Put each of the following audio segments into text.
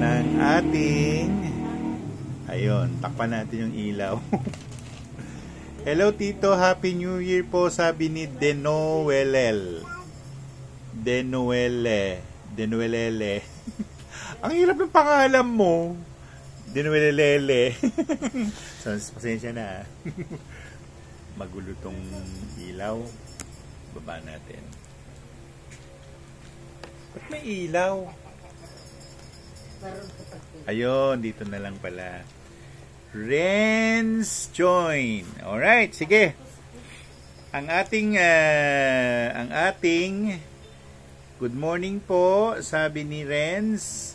ng ating, ayun, takpan natin yung ilaw. Hello Tito, Happy New Year po, sabi ni Denoelel. Denoelele. Ang hirap ng pangalan mo. Denoelele. So, pasensya na. Magulo tong ilaw. Baba natin. Ba't may ilaw? Ayun, dito na lang pala. Renz join. Alright, sige. Ang ating good morning po, sabi ni Renz.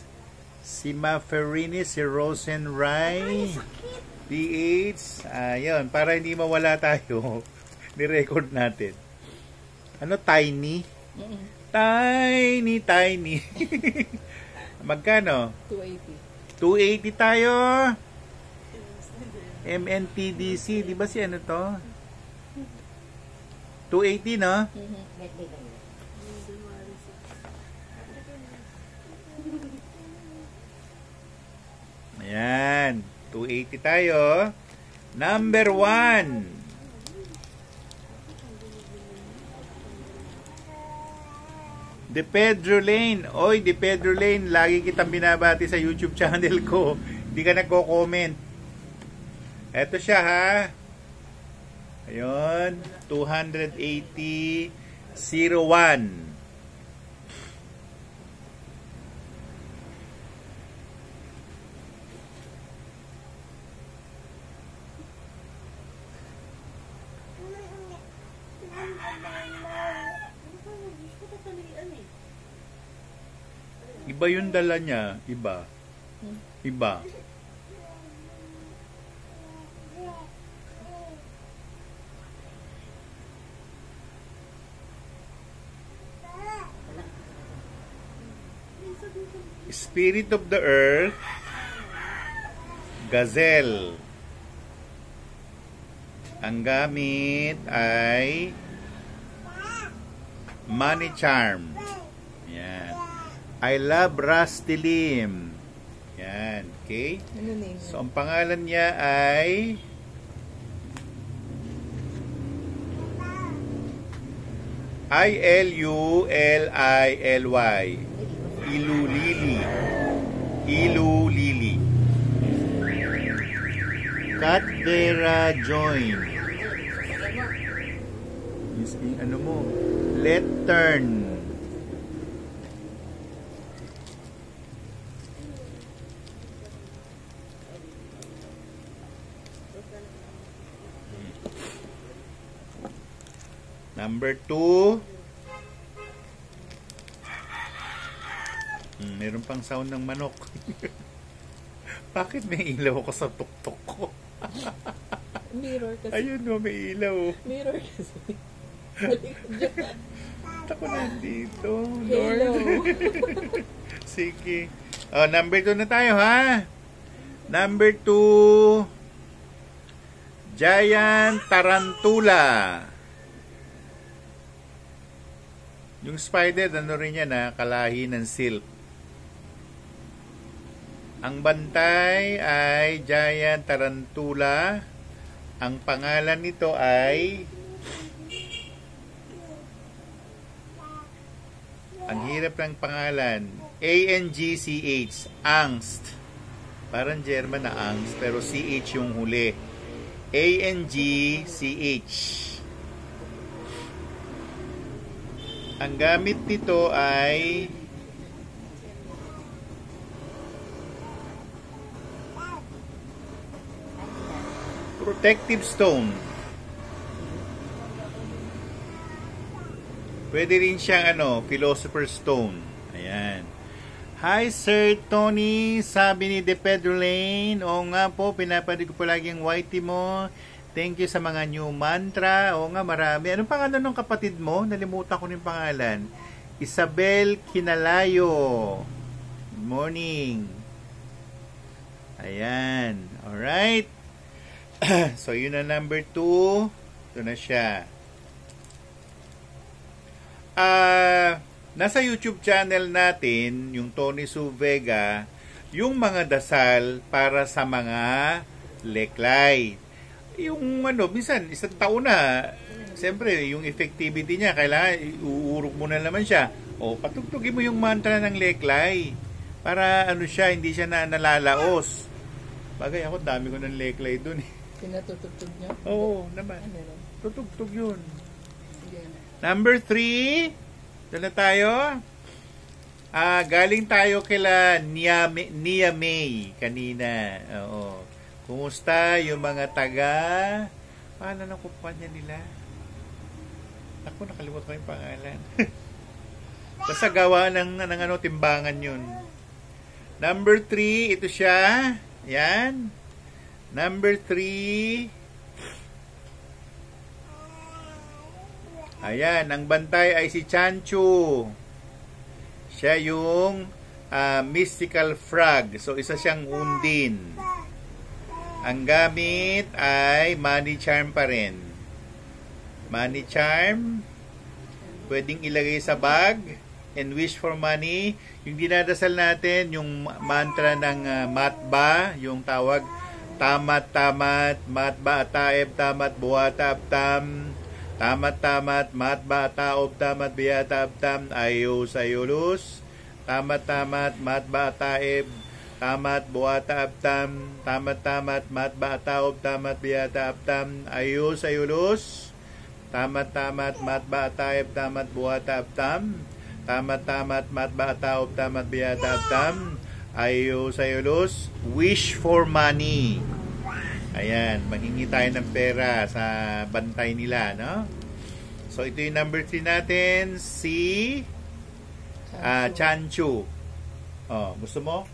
Si Maferini, si Rosenrai, PH. Ayun, para hindi mawala tayo, ni-record natin. Ano, tiny? Tiny. Magkano? 280. 280 tayo. MNTDC, di ba si ano to? 280, no? Ayan, 280 tayo. Number 1. De Pedro Lane. Oy, De Pedro Lane, lagi kitang binabati sa YouTube channel ko. Hindi ka nagko-comment. Eto siya ha. Ayun, 280.01. Iba yung dala niya. Iba. Spirit of the Earth, Gazelle. Ang gamit ay Money Charm. Yan. I love Rusty Lim. Yan. Okay? So, ang pangalan niya ay Ilulili. Ilulili. Kat Vera Join. Ano mo? Let turn. Number 2. Meron pang sound ng manok. Bakit may ilaw ako sa tuktok ko? Mirror kasi. Ayun no, may ilaw. Mirror kasi. Ako nandito. Hello. Sige. Oh, number 2 na tayo ha. Number 2. Giant Tarantula. Yung spider, ano rin yan ha, kalahi ng silk. Ang bantay ay Giant Tarantula. Ang pangalan nito ay, ang hirap ng pangalan, ANGCH, Angst. Parang German na Angst, pero CH yung huli. ANGCH. Ang gamit nito ay protective stone. Pwede rin siyang philosopher's stone. Ayan. Hi Sir Tony, sabi ni De Pedro Lane. Oo nga po, pinapanood ko po lagi ang whitey mo. Thank you sa mga new mantra. Oo nga, marami. Anong pangalan ng kapatid mo? Nalimutan ko yung pangalan. Isabel Kinalayo. Good morning. Ayan. Alright. So, yun na number 2. Ito na siya. Nasa YouTube channel natin, yung Tony Su Vega, yung mga dasal para sa mga leklay. Yung minsan, isang taon na, siyempre, yung effectivity niya, kailangan uurok mo na naman siya. O, patugtugin mo yung mantra ng leklay. Para siya, hindi siya nalalaos. Bagay ako, dami ko ng leklay dun eh. Pinatutugtog niyo? Oo, naman. Ano yun? Tutugtog yun. Sige na. Number 3, doon na tayo. Galing tayo kila Nia May kanina. Oo. Kumusta yung mga taga? Paano na kumpanya nila? Ako, nakalimutan ko yung pangalan. Basta gawa ng timbangan yun. Number 3, ito siya. Yan. Number 3. Ayan, ang bantay ay si Chanchu. Siya yung mystical frog. So, isa siyang undin. Ang gamit ay money charm pa rin. Money charm. Pwedeng ilagay sa bag and wish for money. Yung dinadasal natin, yung mantra ng matba, yung tawag, tamat, matba, taeb, tamat, buwata, abtam, tamat, matba, taob, tamat, biyata, abtam, ayos, ayulus, tamat, matba, taeb, tamat, buwata, abtam, tamat, matba, taob, tamat, biyata, abtam, ayos, ayulus, tamat, matba, taeb, tamat, buwata, abtam, tamat, matba, taob, tamat, biyata, abtam, ayos, ayulus, wish for money. Ayan, manghingi tayo ng pera sa bantay nila, no? So, ito yung number 3 natin, si Chanchu. Oh, gusto mo?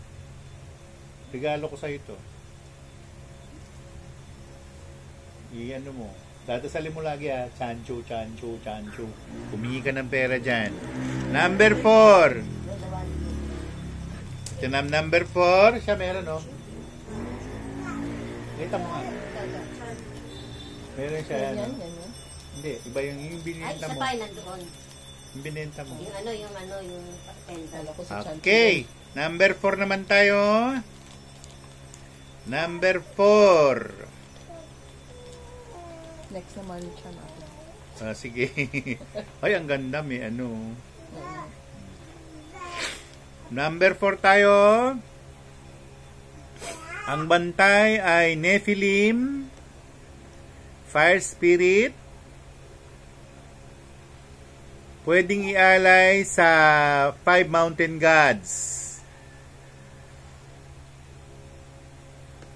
Regalo ko sa'yo ito. I-ano mo. Dadasalin mo lagi Chanchu, Chanchu, Chanchu. Humingi ka ng pera dyan. Number 4. Ito na number 4. Siya meron, no? Kita mo nga. Meron siya, Yan. Hindi, iba yung binenta mo. Ay, isa pa, nandoon. Yung binenta mo. Yung patenta. Kala ko si Chancho. Okay. Number 4 naman tayo. Number 4. Next naman siya na ako. Sige. Ay, ang ganda. May Number 4 tayo. Ang bantay ay Nephilim, Fire Spirit. Pwedeng ialay sa 5 mountain gods.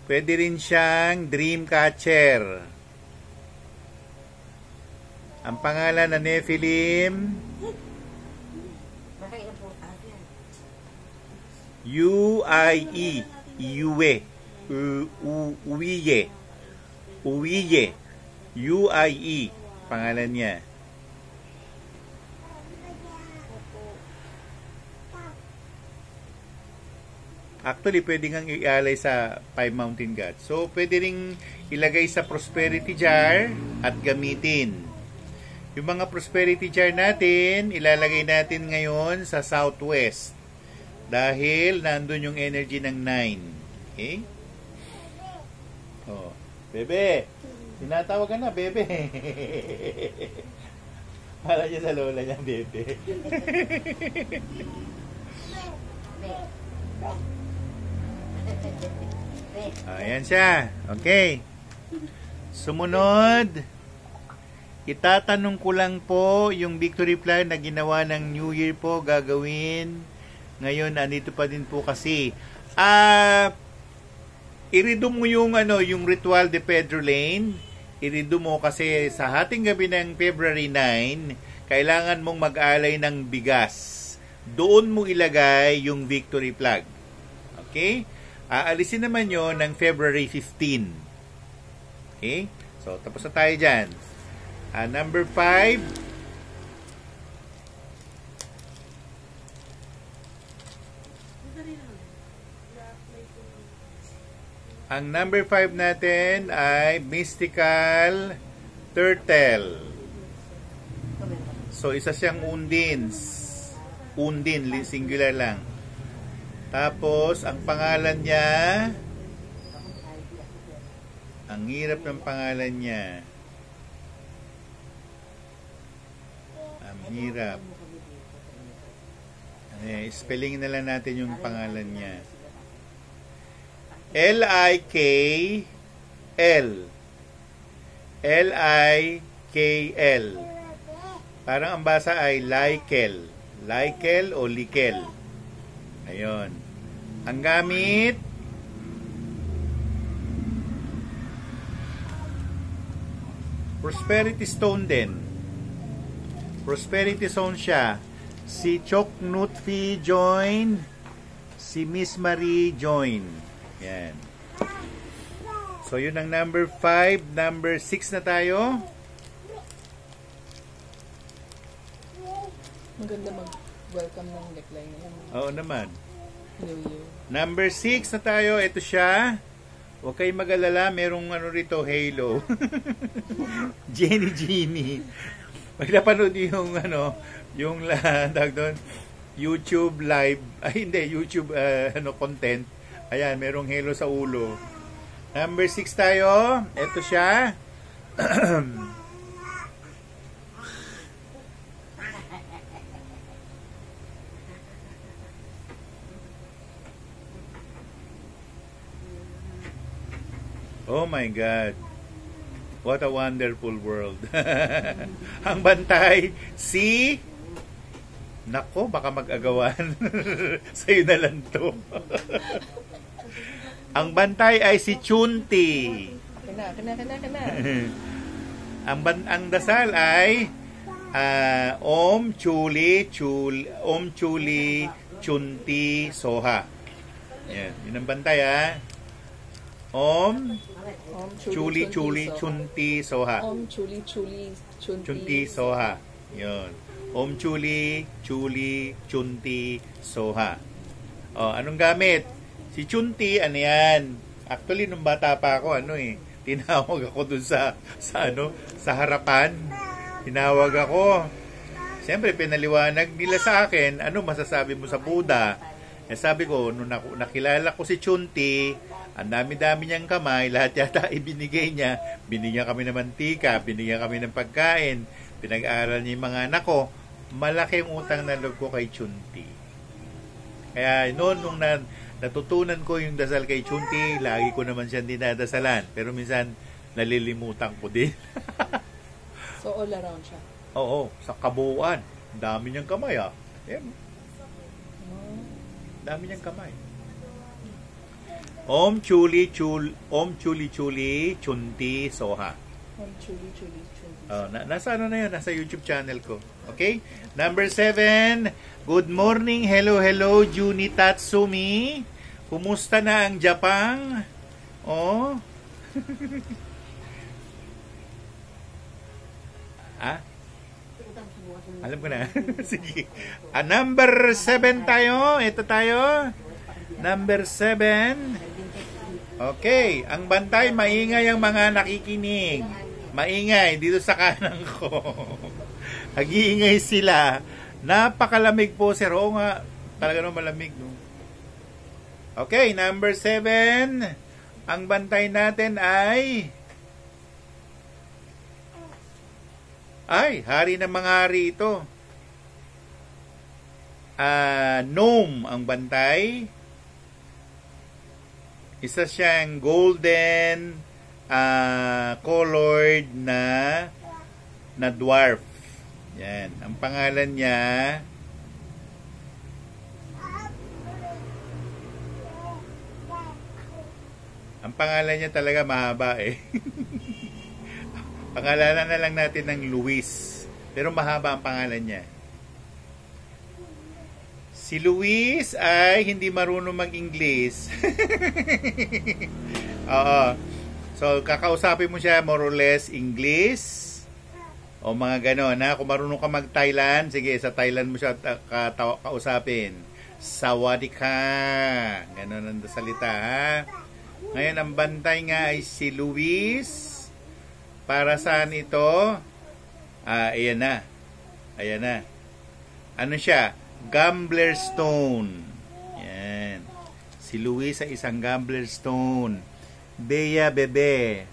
Pwede rin siyang dream catcher. Ang pangalan na Nephilim, U-I-E, Uwe, Uwiye, U-I-E, pangalan niya. Actually, pwede nga ialay sa 5 mountain gods. So, pwede ring ilagay sa prosperity jar at gamitin. Yung mga prosperity jar natin, ilalagay natin ngayon sa southwest. Dahil nandun yung energy ng 9. Okay? Oh, bebe. Tinatawag ka na, bebe. Para niya sa lola niya, bebe. Ayan siya. Okay. Sumunod, itatanong ko lang po yung victory plan na ginawa ng New Year po gagawin. Ngayon, andito pa din po kasi. I-redo mo yung ritual de Pedro Lane. I-redo mo kasi sa hating gabi ng February 9, kailangan mong mag-alay ng bigas. Doon mo ilagay yung victory flag. Okay? Aalisin naman yon ng February 15. Okay? So, tapos na tayo dyan. Number 5. Ang number 5 natin ay mystical turtle. So, isa siyang undin, singular lang. Tapos, ang pangalan niya, ang hirap ng pangalan niya. Ang hirap. Spelling na lang natin yung pangalan niya. L-I-K-L. L-I-K-L. Parang ang basa ay Lykel. Lykel o Likel. Ayun. Ang gamit, Prosperity Stone din. Prosperity Stone siya. Si Chok Nutfi join. Si Miss Marie join. Yan. So, yun ang number 5. Number 6 na tayo. Maganda mag-welcome ng neckline na yun. Oo naman. New Year. Number 6 na tayo. Ito siya. Huwag kayong mag-alala. Merong ano rito, halo. Jenny Genie. Pag napanood yung ano, yung tawag doon, YouTube live, ay hindi, YouTube content. Ayan, merong halo sa ulo. Number 6 tayo. Ito siya. Oh my God. What a wonderful world. Ang bantay, si... Nako, baka mag-agawan. Sa'yo na lang to. Ang bantay ay si Chunti. Kana. Ang dasal ay Om Chuli Chunti Soha. Yan, yun ang bantay Om Chuli Chunti Soha. Om Chuli Chunti Soha. Yun. Om Chuli Chunti Soha. Oh, anong gamit? Si Chunti, ano yan? Actually, nung bata pa ako, tinawag ako dun sa harapan. Tinawag ako. Siyempre, pinaliwanag nila sa akin, ano masasabi mo sa Buddha? Sabi ko, nung nakilala ko si Chunti, ang dami-dami niyang kamay, lahat yata ibinigay niya. Binigyan kami ng mantika, binigyan kami ng pagkain, pinag-aaral niya yung mga anak ko. Malaking utang na loob ko kay Chunti. Kaya noon, nung natutunan ko yung dasal kay Chunti, lagi ko naman siya dinadasalan. Pero minsan, nalilimutan ko din. So, all around siya? Oo, sa kabuuan. Dami niyang kamay, Dami niyang kamay. Om Chuli Chunti Soha. Om Chuli Chunti. Nasa na yun? Nasa YouTube channel ko. Okay? Number 7. Good morning. Hello, Juni Tatsumi. Kumusta na ang Japan? Oh. Alam ko na. Sige. Number 7 tayo. Ito tayo. Number 7. Okay. Ang bantay, maingay ang mga nakikinig. Maingay dito sa kanan ko. Nag-iingay sila. Napakalamig po, sir. Oo nga. Talaga naman malamig, no? Okay, number 7. Ang bantay natin ay hari ng mga hari ito. Gnome ang bantay. Isa siyang golden colored na dwarf. Yan. Ang pangalan niya talaga mahaba Pangalanan na lang natin ng Luis. Pero mahaba ang pangalan niya. Si Luis ay hindi marunong mag-English. Oo. So, kakausapin mo siya more or less English o mga gano'n. Kung marunong ka mag-Thailand, sige, sa Thailand mo siya kausapin. Sawadee ka. Gano'n ang salita, Ngayon, ang bantay nga ay si Luis. Para saan ito? Ayan na. Ano siya? Gambler Stone. Yan. Si Luis ay isang gambler stone. Bea Bebe,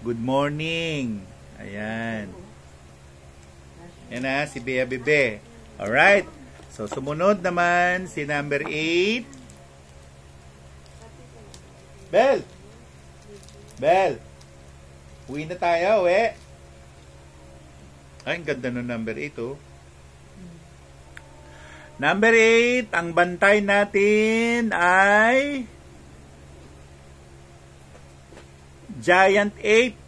good morning. Ayan. Yan na, si Bea Bebe. Alright. So, sumunod naman si number 8. Bel! Bel! Uwi na tayo, Ay, ang ganda ng number 8, oh. Number 8, ang bantay natin ay Giant Ape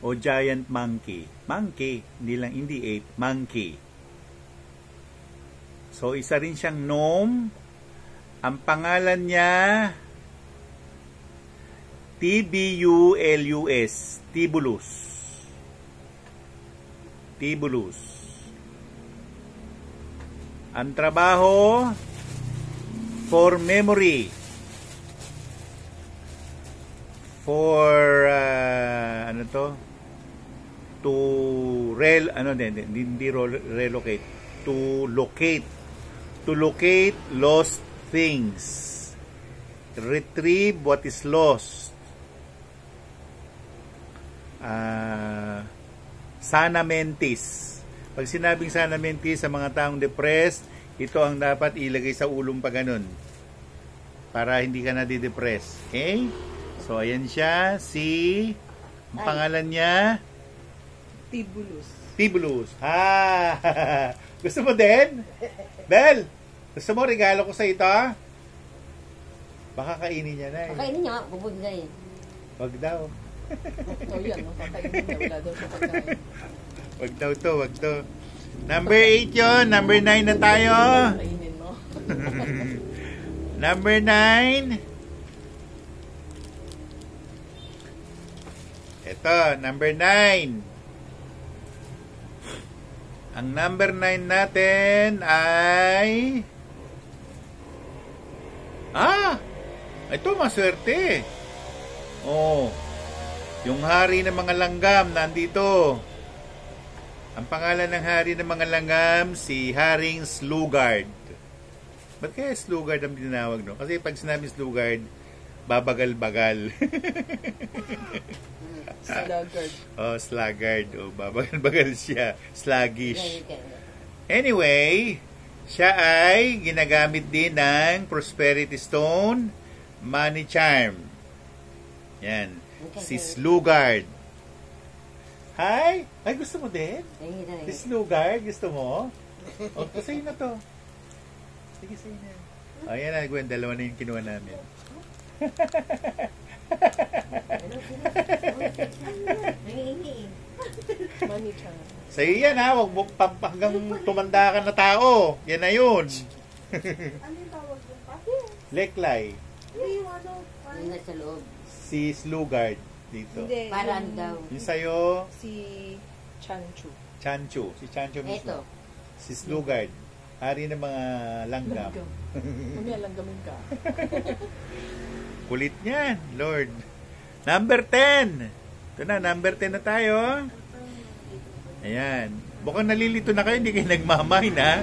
o Giant Monkey. Monkey, hindi ape, monkey. So, isa rin siyang gnome. Ang pangalan niya Tibulus. Tibulus. Tibulus. Ang trabaho, for memory. For, ano to? To, relocate. To locate. To locate lost things. Retrieve what is lost. Sana mentis. Pag sinabing sana mentis sa mga taong depressed, ito ang dapat ilagay sa ulong pa ganun. Para hindi ka na di-depress. Okay? So, ayan siya. Ang pangalan niya? Tibulus. Tibulus. Gusto mo din? Bel, gusto mo regalo ko sa ito? Baka kainin niya na eh. Kainin niya, bubog na eh. Wag daw. Yan, kakainin niya. Wala daw siya pagkain. Wag daw to, wag to. Number 8 yun. Number 9 na tayo. Kainin mo. Number 9. Ito, number 9. Ang number 9 natin ay... ito maswerte. Oh, yung hari ng mga langgam nandito. Ang pangalan ng hari ng mga langgam, si Haring Slugard. Ba't kaya Slugard ang tinawag, no? Kasi pag sinabi Slugard, babagal-bagal. Sluggard. Oh, sluggard. Oh, babagal-bagal siya. Sluggish. Anyway, siya ay ginagamit din ng Prosperity Stone, Money Charm. Yan. Si Slugard. Hi! Ay, gusto mo din? Si Slugard, gusto mo? O, sa'yo na to. Sige, sa'yo na. O, yan na, Gwen. Dalawa na yung kinuha namin. Money charm. Sa'yo yan, ha? Huwag mo hanggang tumanda ka na tao. Yan na yun. Ano yung tawag yung pati? Leklay. Yung ano? Yung nasa loob. Si Slugard dito. Hindi. Parang yung daw. Yung sa'yo, Si Chanchu. Chanchu. Si Chanchu mismo. Ito. Si Slugard. Hari ng mga langgam. Langgam. Mamaya langgamin ka. Kulit niyan, Lord. Number 10. Ito na, number 10 na tayo. Ayan. Mukhang nalilito na kayo, hindi kayo nagmamine, ha?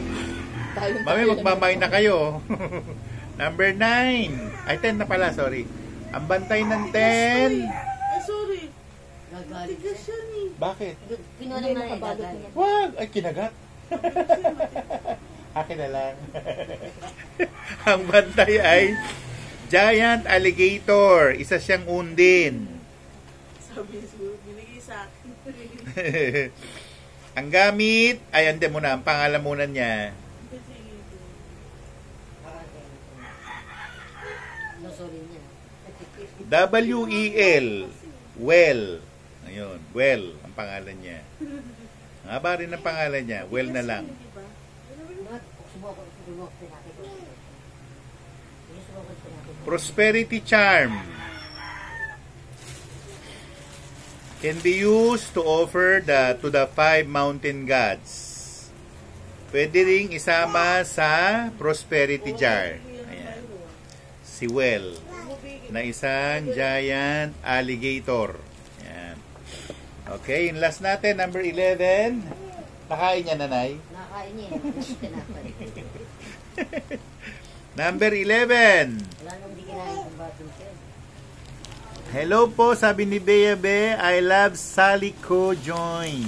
Mami, magmamine na kayo. Number 9. Ay, 10 na pala, sorry. Ang bantay ng 10. Sorry. Gagalit Tigas siya. yan eh. Bakit? Pinuha Hindi, naman eh, nakabalot gagalit. na. Wag! Ay, kinagat. Akin na lang. Ang bantay ay Giant Alligator. Isa siyang undin. Sabi siguro, binigay sa akin. Ang gamit, ay ande muna, ang pangalan muna niya. Lusolin niya. W-E-L. Well. Ayun, Well, ang pangalan niya. Ang haba rin ang pangalan niya. Well na lang. Prosperity Charm. Can be used to offer to the 5 mountain gods. Pwede ring isama sa prosperity jar. Ayan. Si Well na isang giant alligator. Ayan. Okay, yung last natin, number 11. Nakain niya, nanay? Nakain niya. Tinapay. Number 11. Wala nang di kinain ng batong siya. Hello po, sabi ni Bea Be, I love Sally Ko join.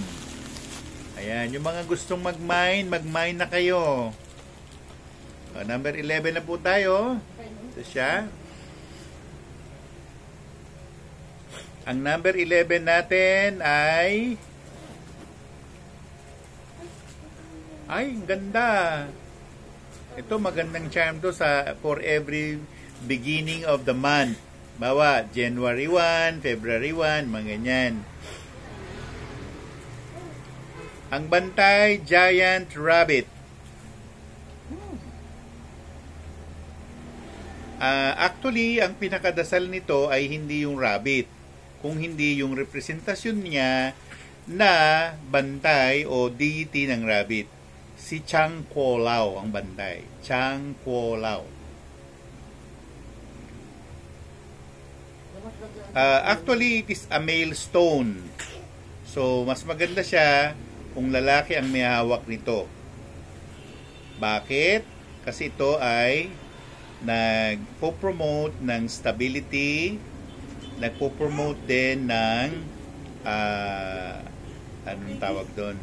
Ayan, yung mga gustong mag-mine na kayo. Number 11 na po tayo. Ito siya. Ang number 11 natin ay ang ganda. Ito magandang charm to for every beginning of the month. Bawa, January 1, February 1, mga ganyan. Ang bantay, giant rabbit. Actually, ang pinakadasal nito ay hindi yung rabbit, kung hindi yung representasyon niya na bantay o deity ng rabbit. Si Chang Kuo Lao ang bantay. Chang Kuo Lao. Actually, it is a male stone. So, mas maganda siya kung lalaki ang may hawak nito. Bakit? Kasi ito ay nagpo-promote ng stability, nagpo-promote din ng anong tawag doon?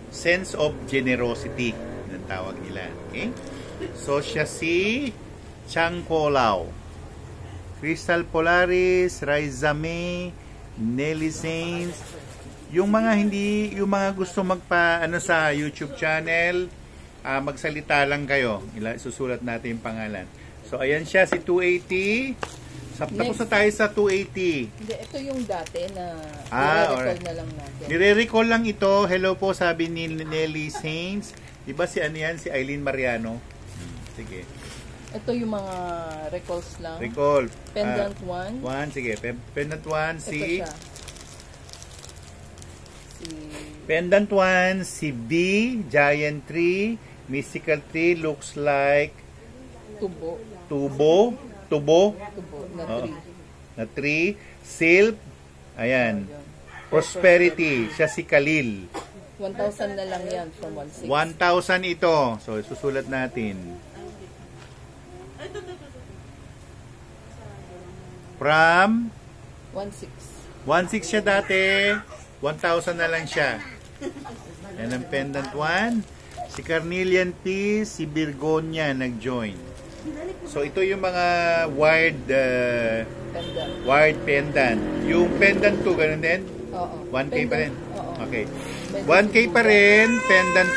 Sense of generosity ng tawag nila. Okay? So, siya si Chang Kuo Lao. Crystal Polaris, Raizame, Nelly Saints. Yung mga gusto magpa sa YouTube channel, magsalita lang kayo. Susulat natin yung pangalan. So, ayan siya, si 280. Tapos na tayo sa 280. Hindi, ito yung dati na alright. nire-recall na lang natin. Nire-recall lang ito. Hello po, sabi ni Nelly Saints. Diba si ano yan? Si Eileen Mariano. Sige. Ito yung mga recalls lang. Recall. Pendant 1. Sige. Pendant 1, si... Ito siya. Pendant 1, si B, Giant Tree, Mystical Tree, looks like... Tubo na 3. Na 3. Silp. Ayan. Prosperity. Siya si Khalil. 1,000 na lang yan from 1,600. 1,000 ito. So, susulat natin. From 1,600 siya dati. 1,000 na lang siya. Yan ang pendant 1. Si Carnelian P, si Virgonia nag-join. So, ito yung mga wired pendant. Yung pendant 2, ganun din? Oo. 1K pa rin? Oo. Okay. 1K pa rin. Pendant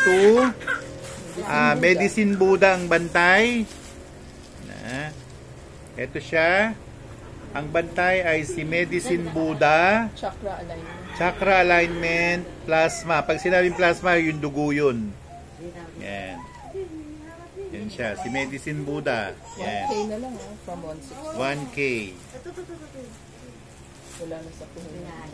2. Medicine Buddha ang bantay. Ito siya. Ang bantay ay si Medicine Buddha. Chakra alignment. Plasma. Pag sinabing plasma, yung dugo yun. Yan. Yan siya. Si Medicine Buddha. Yan. 1K na lang from 1,600. 1K. Wala na sa puhunan.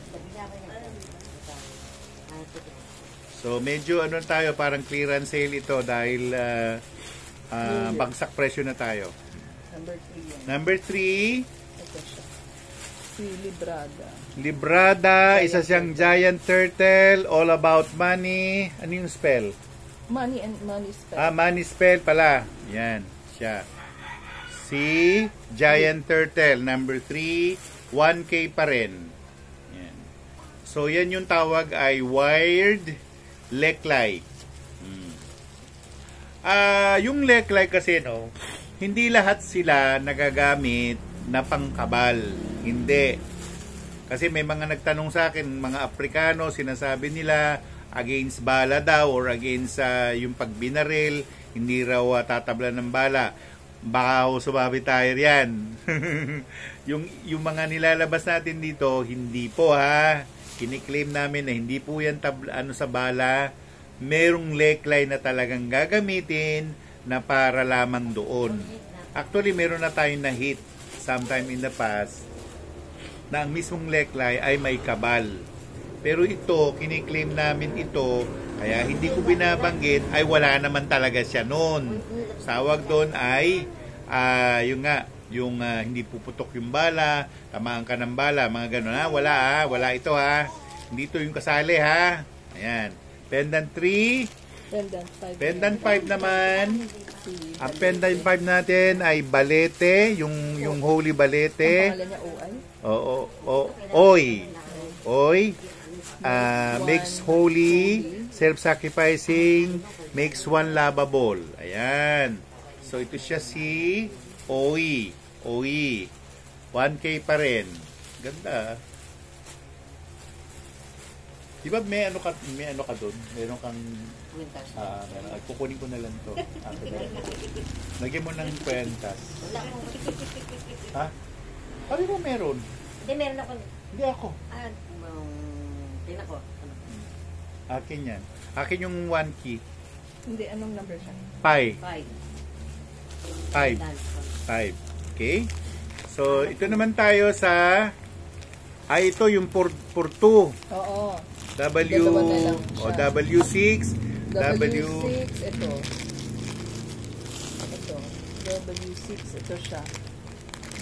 So, medyo ano tayo, parang clearance sale ito dahil bagsak presyo na tayo. Number 3. Ito siya. Si Librada. Librada, isa siyang giant turtle, all about money. Ano yung spell? Money spell. Money spell pala. Yan, siya. Si giant turtle, number 3, 1K pa rin. Yan. So, yan yung tawag ay wired leklay. Yung leklay kasi, no, hindi lahat sila nagagamit na pangkabal. Hindi. Kasi may mga nagtanong sa akin, mga Aprikano, sinasabi nila against bala daw or against yung pagbinaril, hindi raw tatabla ng bala. Baka sumabi tayo yan. yung mga nilalabas natin dito, hindi po ha. Kiniklaim namin na hindi po yan sa bala. Merong leklay na talagang gagamitin na para lamang doon. Actually, meron na tayong na-hit sometime in the past na ang mismong leklay ay may kabal. Pero ito, kiniklaim namin ito, kaya hindi ko binabanggit, ay wala naman talaga siya noon. Sawag doon ay, yung hindi puputok yung bala, tamaan ka ng bala, mga ganun ha. Wala ito ha. Hindi ito yung kasali ha. Ayan. Pendant 3, Pendant 5. Pendant 5 naman. Ang pendant 5 natin ay balete, yung holy Ang balete. pangalan niya OI. Oy. Oy. Makes holy, self-sacrificing, makes one lovable. Ayan. So, ito siya si Oy. Oy. 1K pa rin. Ganda. Di ba may ano ka doon? Meron kang meron. Kukunin ko na lang to. Lagyan mo ng kwentas. Wala akong Ha? Paano ba meron? Hindi, meron ako. Hindi ako. Tingnan ko. Akin yan. Akin yung 1 key. Hindi, anong number siya? Pi. 5. 5. Okay? So, ito naman tayo sa ito yung for 2. Oo. W Dalawa na lang o siya. W6 W6, ito. Ito. W6, ito siya.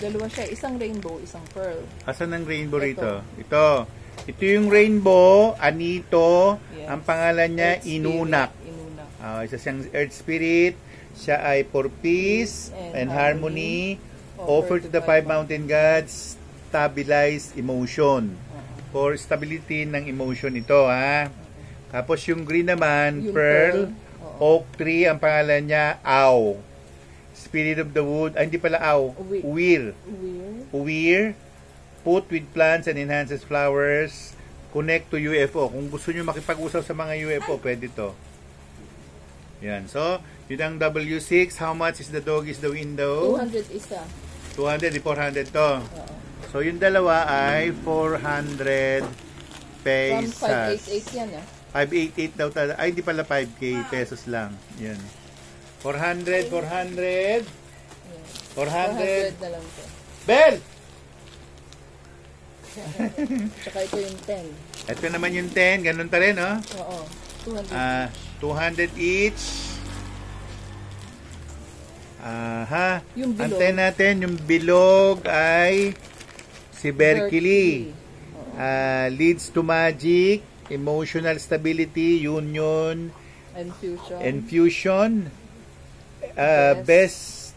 Dalawa siya. Isang rainbow, isang pearl. Asan ang rainbow Ito. rito? Ito yung rainbow, Anito. Yes. Ang pangalan niya, Earth Spirit. Inunak. Inunak. Isa siyang Earth Spirit. Siya ay for peace and harmony. Offer to the 5 mountain gods. Stabilize emotion. For stability ng emotion ito, ha? Tapos yung green naman, Yung pearl. Oo. Oak tree, ang pangalan niya, Aw. Spirit of the wood. Ay, hindi pala Aw. Uwir. Weird. Uwir. Put with plants and enhances flowers. Connect to UFO. Kung gusto nyo makipag-usap sa mga UFO, pwede to. Yan. So, yun ang W6. How much is the dog is the window? 200 isa. 200, 400 to. Oo. So, yung dalawa ay 400 From pesos. 588 yan, 588 daw talaga. Ay, hindi pala 5K pesos lang. Yan. 400, 400. 400. 400 na lang to. Bell! Tsaka ito yung 10. Ito naman yung 10. Ganun pa rin, oh. Oo. 200. 200 each. Yung bilog. Antayin natin, yung bilog ay si Berkeley. Leads to magic, emotional stability, union, And fusion. fusion, best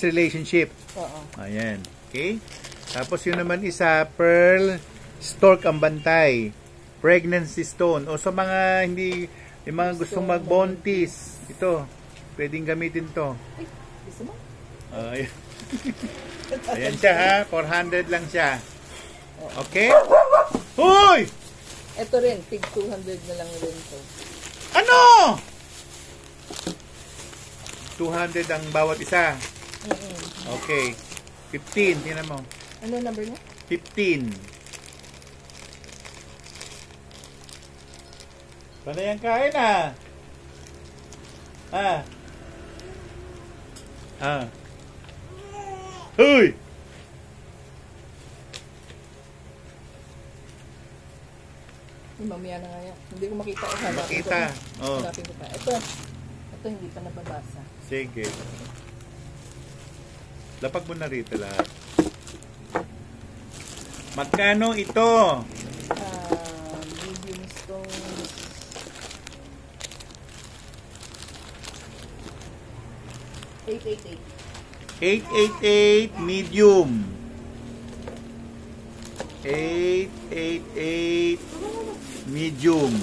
relationship. Oo. Ayan. Okay? Tapos yun naman isa, pearl, stork ang bantay. Pregnancy stone. O sa mga hindi, yung mga gustong magbontis, ito, pwedeng gamitin to. Ay, gusto mo? Ayan. Ayan siya ha, 400 lang siya. Okay? Hoy! Ito rin, tig 200 na lang rin to. Ano? 200 ang bawat isa. Okay. 15, tingnan mo. Ano number niya? 15. Panay ang kain ah. Hoy! Mamaya na nga yan. Hindi ko makita. Hanapin Makita. ko. Oh. Hanapin ko pa. Ito hindi pa nababasa. Sige. Lapag mo na rito lahat. Magkano ito? Medium stones. 888. 888 medium. 888 medium.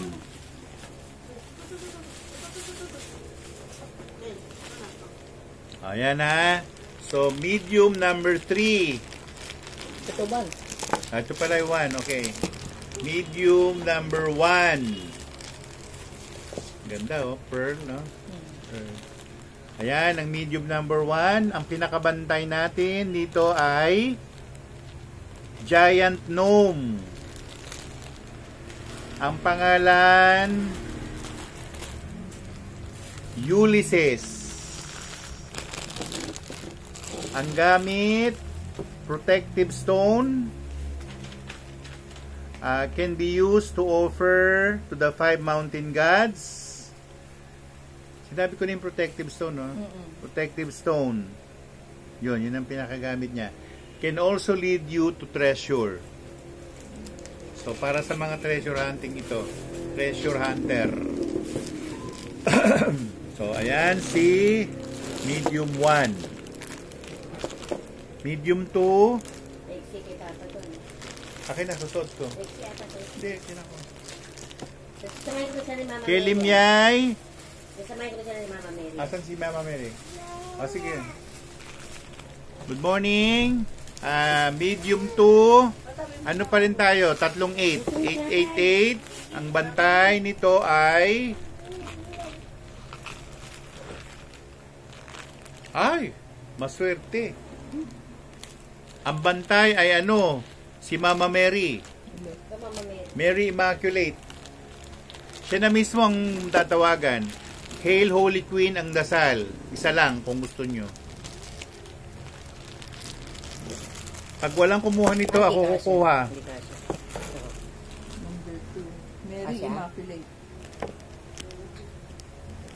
Ayan ha. So, medium number 3. Ito ba? Ito pala yung 1. Okay. Medium number 1. Ganda oh. Pearl, no? Pearl. Ayan, ang medium number 1. Ang pinakabantay natin dito ay Giant Gnome. Ang pangalan Ulysses. Ang gamit protective stone. Can be used to offer to the 5 mountain gods. Sinabi ko na yung protective stone, no? Protective stone. Yun ang pinakagamit niya. Can also lead you to treasure. So, para sa mga treasure hunting ito. Treasure hunter. So, ayan si medium 1. Medium 2. Sexy kay Papa to. Akin na, susot ko. Sexy ata to. Hindi, kinako. Sasamahin ko siya ni Mama Kay Mary. Limyay. Sasamahin ko siya ni Mama Mary. Asan si Mama Mary? O, sige. Good morning. Medium 2. Ano pa rin tayo? 3.8. 888. Ang bantay nito ay... Ay, maswerte. Ang bantay ay ano? Si Mama Mary. Ito, Mama Mary. Mary Immaculate. Siya na mismo ang tatawagan. Hail Holy Queen ang dasal. Isa lang kung gusto nyo. Pag walang kumuha nito, ako kukuha. Hindi kasha. Number 2. Mary Asya? Immaculate.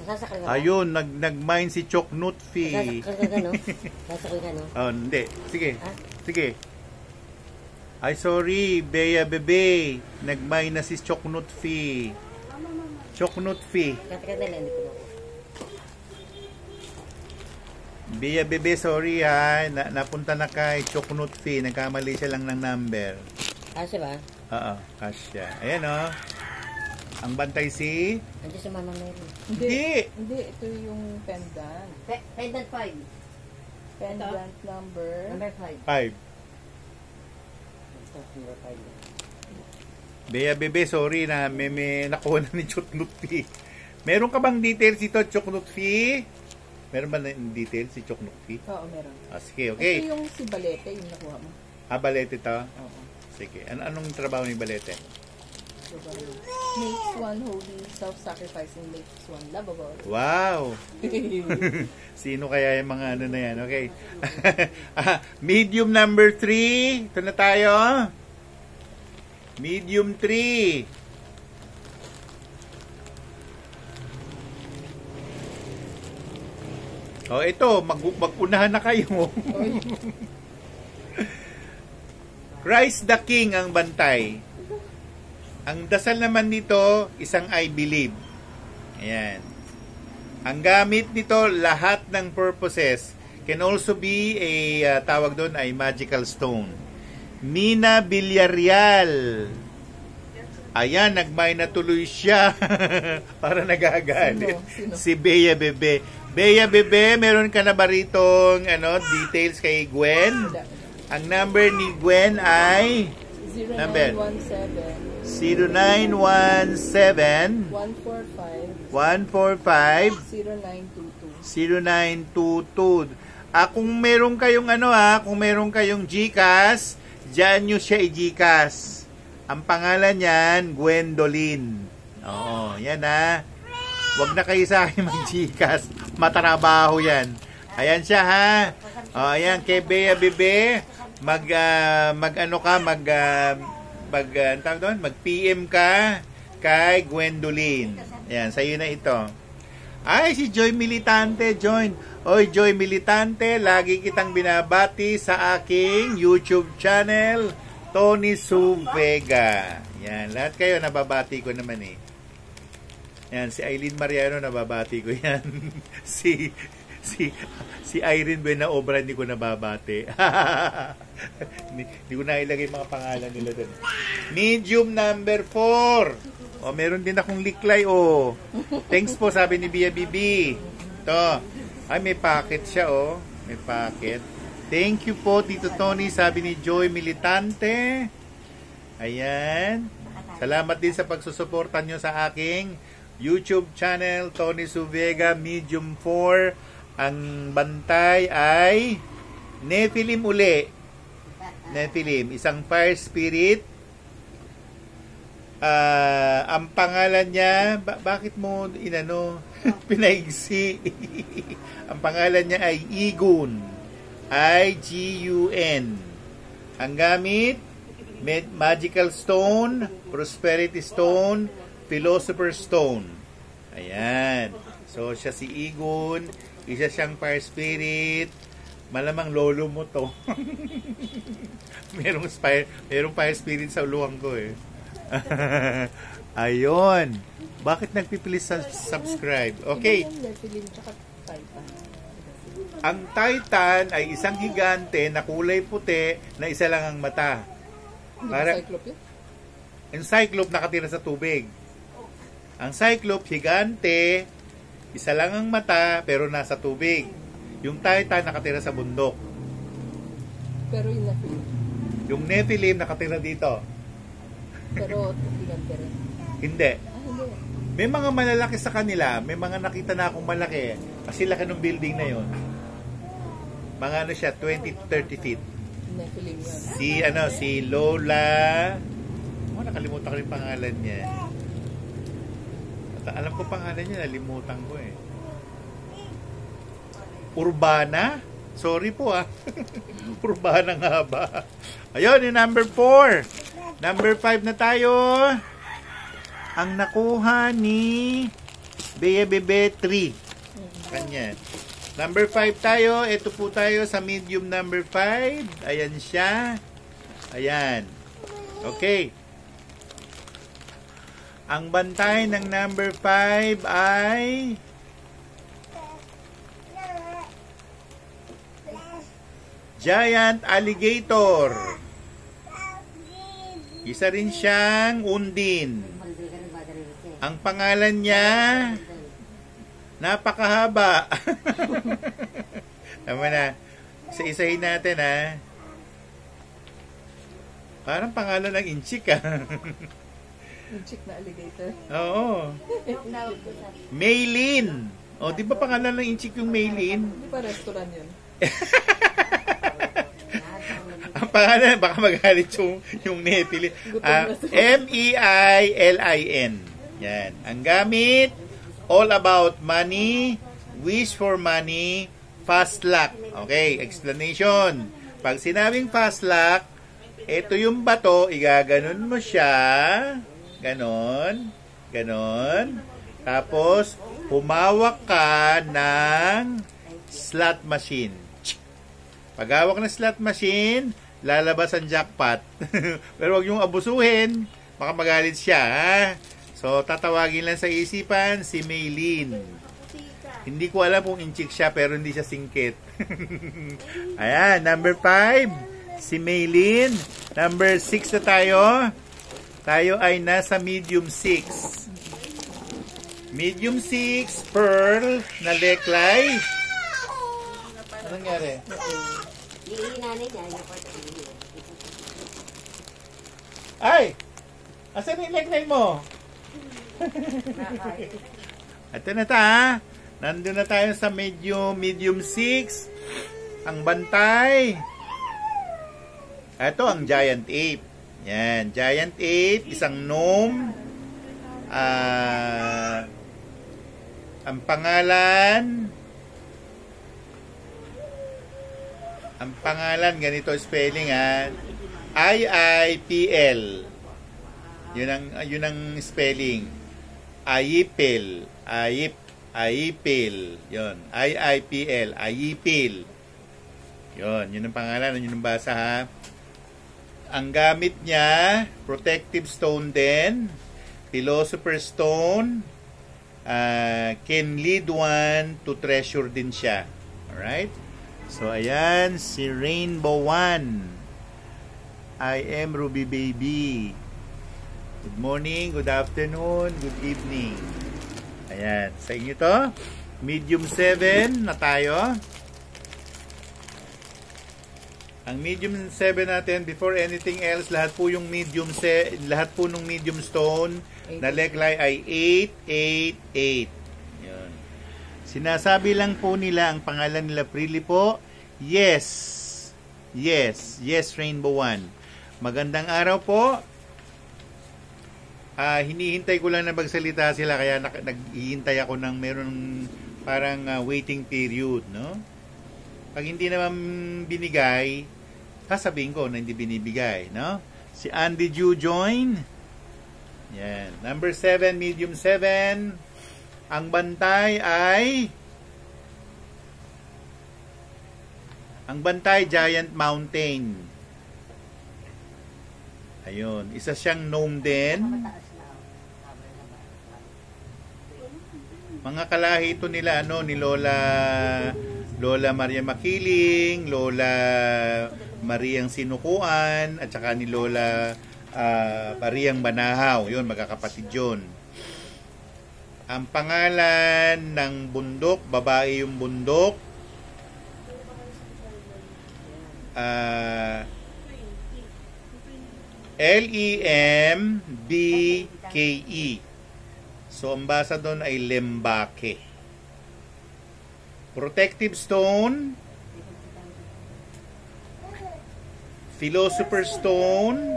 Sasakal ka ba? Ayun, nag-mine si Choknut Fee. Sasakal ka, no? Sasakal ka, no? Oh, hindi. Sige. Ha? Sige. Ay, sorry. Bea Bebe. Nag-mine na si Choknut Fee. Choknut Fee. Katakat nila, hindi ko na ako. Bea Bebe, sorry ha. Napunta na kay Choknut Fee. Nagkamali siya lang ng number. Kasha ba? Oo, kasya. Ayan o. Ang bantay si... Nandiyo si Mama Mary. Hindi. Hindi, ito yung pendant. Pendant 5. Pendant number. Number 5. 5. Ito, number 5. Bea Bebe, sorry na may nakuha na ni Choknut Fee. Meron ka bang details ito, Choknut Fee? Meron ba na details si Choknut Fee? Oo, meron. Sige, okay. Ito yung si Balete, yung nakuha mo. Balete to? Oo. Sige. Anong trabaho ni Balete? Makes one holy, self-sacrificing, makes one lovable. Wow! Sino kaya yung mga ano na yan? Okay. Medium number 3. Ito na tayo. Medium 3. Oh, ito. Mag-unahan na kayo. Christ the King ang bantay. Ang dasal naman nito, isang I believe. Ayan. Ang gamit nito, lahat ng purposes. Can also be a tawag doon ay magical stone. Nina Villarreal. Ayan, nagmay na tuloy siya. Para nagagalit. Sino? Si Bea Bebe. Bea Bebe, meron ka na ba ritong details kay Gwen? Ang number ni Gwen ay 0917 0917 145 145 0922. 0922. Kung meron kayong kung meron kayong GCash, diyan nyo siya i-GCash. Ang pangalan niyan, Gwendolyn. Oo, yan ha. Huwag na kayo sa akin mag-GCash. Matrabaho yan. Ayan siya ha. Ayan, kay Bea Bebe, mag-PM ka kay Gwendolyn. Ayan, sa'yo na ito. Ay, si Joy Militante, join. Oy, Joy Militante, lagi kitang binabati sa aking YouTube channel, Tony Sue Vega. Yan, lahat kayo nababati ko naman eh. Yan, si Eileen Mariano nababati ko yan. si Irene Buena Obra hindi ko nababati. Hindi ko na ilagay mga pangalan nila doon. Medium number 4. Meron din akong liklay Thanks po, sabi ni Bia Bibi. Ito. Ay, may packet siya May packet. Thank you po, Tito Tony, sabi ni Joy Militante. Ayan. Salamat din sa pagsusuportan nyo sa aking YouTube channel, Tony Suvega, Medium 4. Ang bantay ay Nephilim uli. Nephilim, isang fire spirit. Ang pangalan niya, bakit mo pinaigsi? Ang pangalan niya ay Igun. I-G-U-N. Ang gamit, magical stone, prosperity stone, philosopher stone. Ayan. So, siya si Igun. Isa siyang fire spirit. Malamang lolo mo to. merong fire spirit sa uluhan ko eh. Ayun. Bakit nagpipilis sa subscribe? Okay. Iba yung Nephilim tsaka Titan. Ang Titan ay isang higante na kulay puti na isa lang ang mata. Hindi ba Para- Cyclops yun? Ang Cyclops nakatira sa tubig. Ang Cyclops, higante, isa lang ang mata pero nasa tubig. Yung Titan nakatira sa bundok. Pero yung Nephilim. Yung Nephilim nakatira dito. Pero gigante rin. Hindi. Hindi. May mga malalaki sa kanila, may mga nakita na akong malaki. Kasi laki ng building na yon. Mga ano siya, 20 to 30 feet. Nephilim yun. Si Lola, nakalimutan ko rin pangalan niya. At alam ko pangalan niya, nalimutan ko eh. Urbana? Sorry po ah. Urbana nga ba? Ayun, yung number 4. Number 5 na tayo. Ang nakuha ni Bea Bebe 3. Kanya. Number 5 tayo. Ito po tayo sa medium number 5. Ayan siya. Ayan. Okay. Ang bantay ng number 5 ay giant alligator. Isa rin siyang undin. Ang pangalan niya, napakahaba. Tama na. Isa-isahin natin ha. Parang pangalan ng inchik ha. Yung chick na alligator. Oo. Maylin. O, di ba pangalan ng inchik yung Maylin? Hindi pa restaurant yun. Ang pangalan, baka magalit yung Nephilim. Meilin. Yan. Ang gamit, all about money, wish for money, fast luck. Okay, explanation. Pag sinabing fast luck, ito yung bato, igaganon mo siya. Ganon. Ganon. Tapos, humawak ka ng slot machine. Pag hawak ng slot machine, lalabas ang jackpot. Pero wag yung abusuhin, baka magalit siya, ha? So, tatawagin lang sa isipan si Maylin. Hindi ko alam kung inchik siya, pero hindi siya singkit. Ayan, number 5, si Maylin. Number 6 na tayo. Tayo ay nasa medium 6. Medium 6, pearl na leklay. Anong nangyari? Ay! Asan yung leklay mo? Ito na ta. Nandun na tayo sa medium 6. Ang bantay. Ito ang giant ape. Yan, giant ape, isang gnome. Ang pangalan, ganito spelling ha. IIPL. Yun ang spelling. Ayipil. Ayipil. Yun. IIPL. Ayipil. Yun ang pangalan. Yun ang basa ha. Ang gamit niya, protective stone din, philosopher stone, can lead one to treasure din siya. Alright? So, ayan, si Rainbow One. I am Ruby Baby. Good morning, good afternoon, good evening. Ayan, sa inyo to. Medium 7 na tayo. Ang medium 7 natin, before anything else, lahat po nung medium stone na leklay ay 888. Yun. Sinasabi lang po nila, ang pangalan nila freely po, yes, Rainbow One. Magandang araw po. Hinihintay ko lang na magsalita sila, kaya naghihintay ako ng meron parang waiting period, no? Pag hindi naman binigay, sasabihin ko na hindi binibigay, no? Si Andy Ju join. Yan. Number 7, medium 7. Ang bantay ay giant mountain. Ayun. Isa siyang gnome din. Mga kalahi ito nila, ano, ni Lola Maria Makiling, Lola Mariang Sinukuan, at saka ni Lola Mariang Banahaw. Yun, magkakapatid yun. Ang pangalan ng bundok, babae yung bundok. Lembke. So, ang basa doon ay Lembake. Protective stone, Philosopher's stone.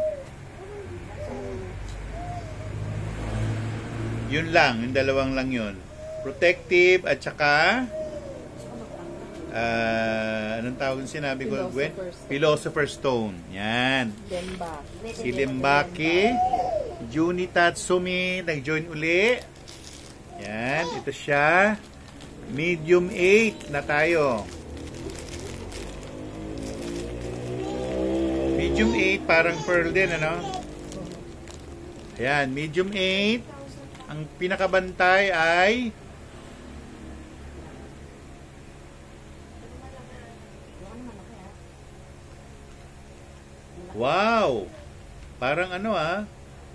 Yun lang, yung dalawang lang yun. Protective at saka anong tawag sinabi ko, Gwen? Philosopher's stone. Yan. Lemba. Si Lembake. Juni Tatsumi, nag-join uli. Yan, ito siya. Medium 8 na tayo. Medium 8, parang pearl din, ano? Ayan, medium 8. Ang pinakabantay ay wow! Parang ano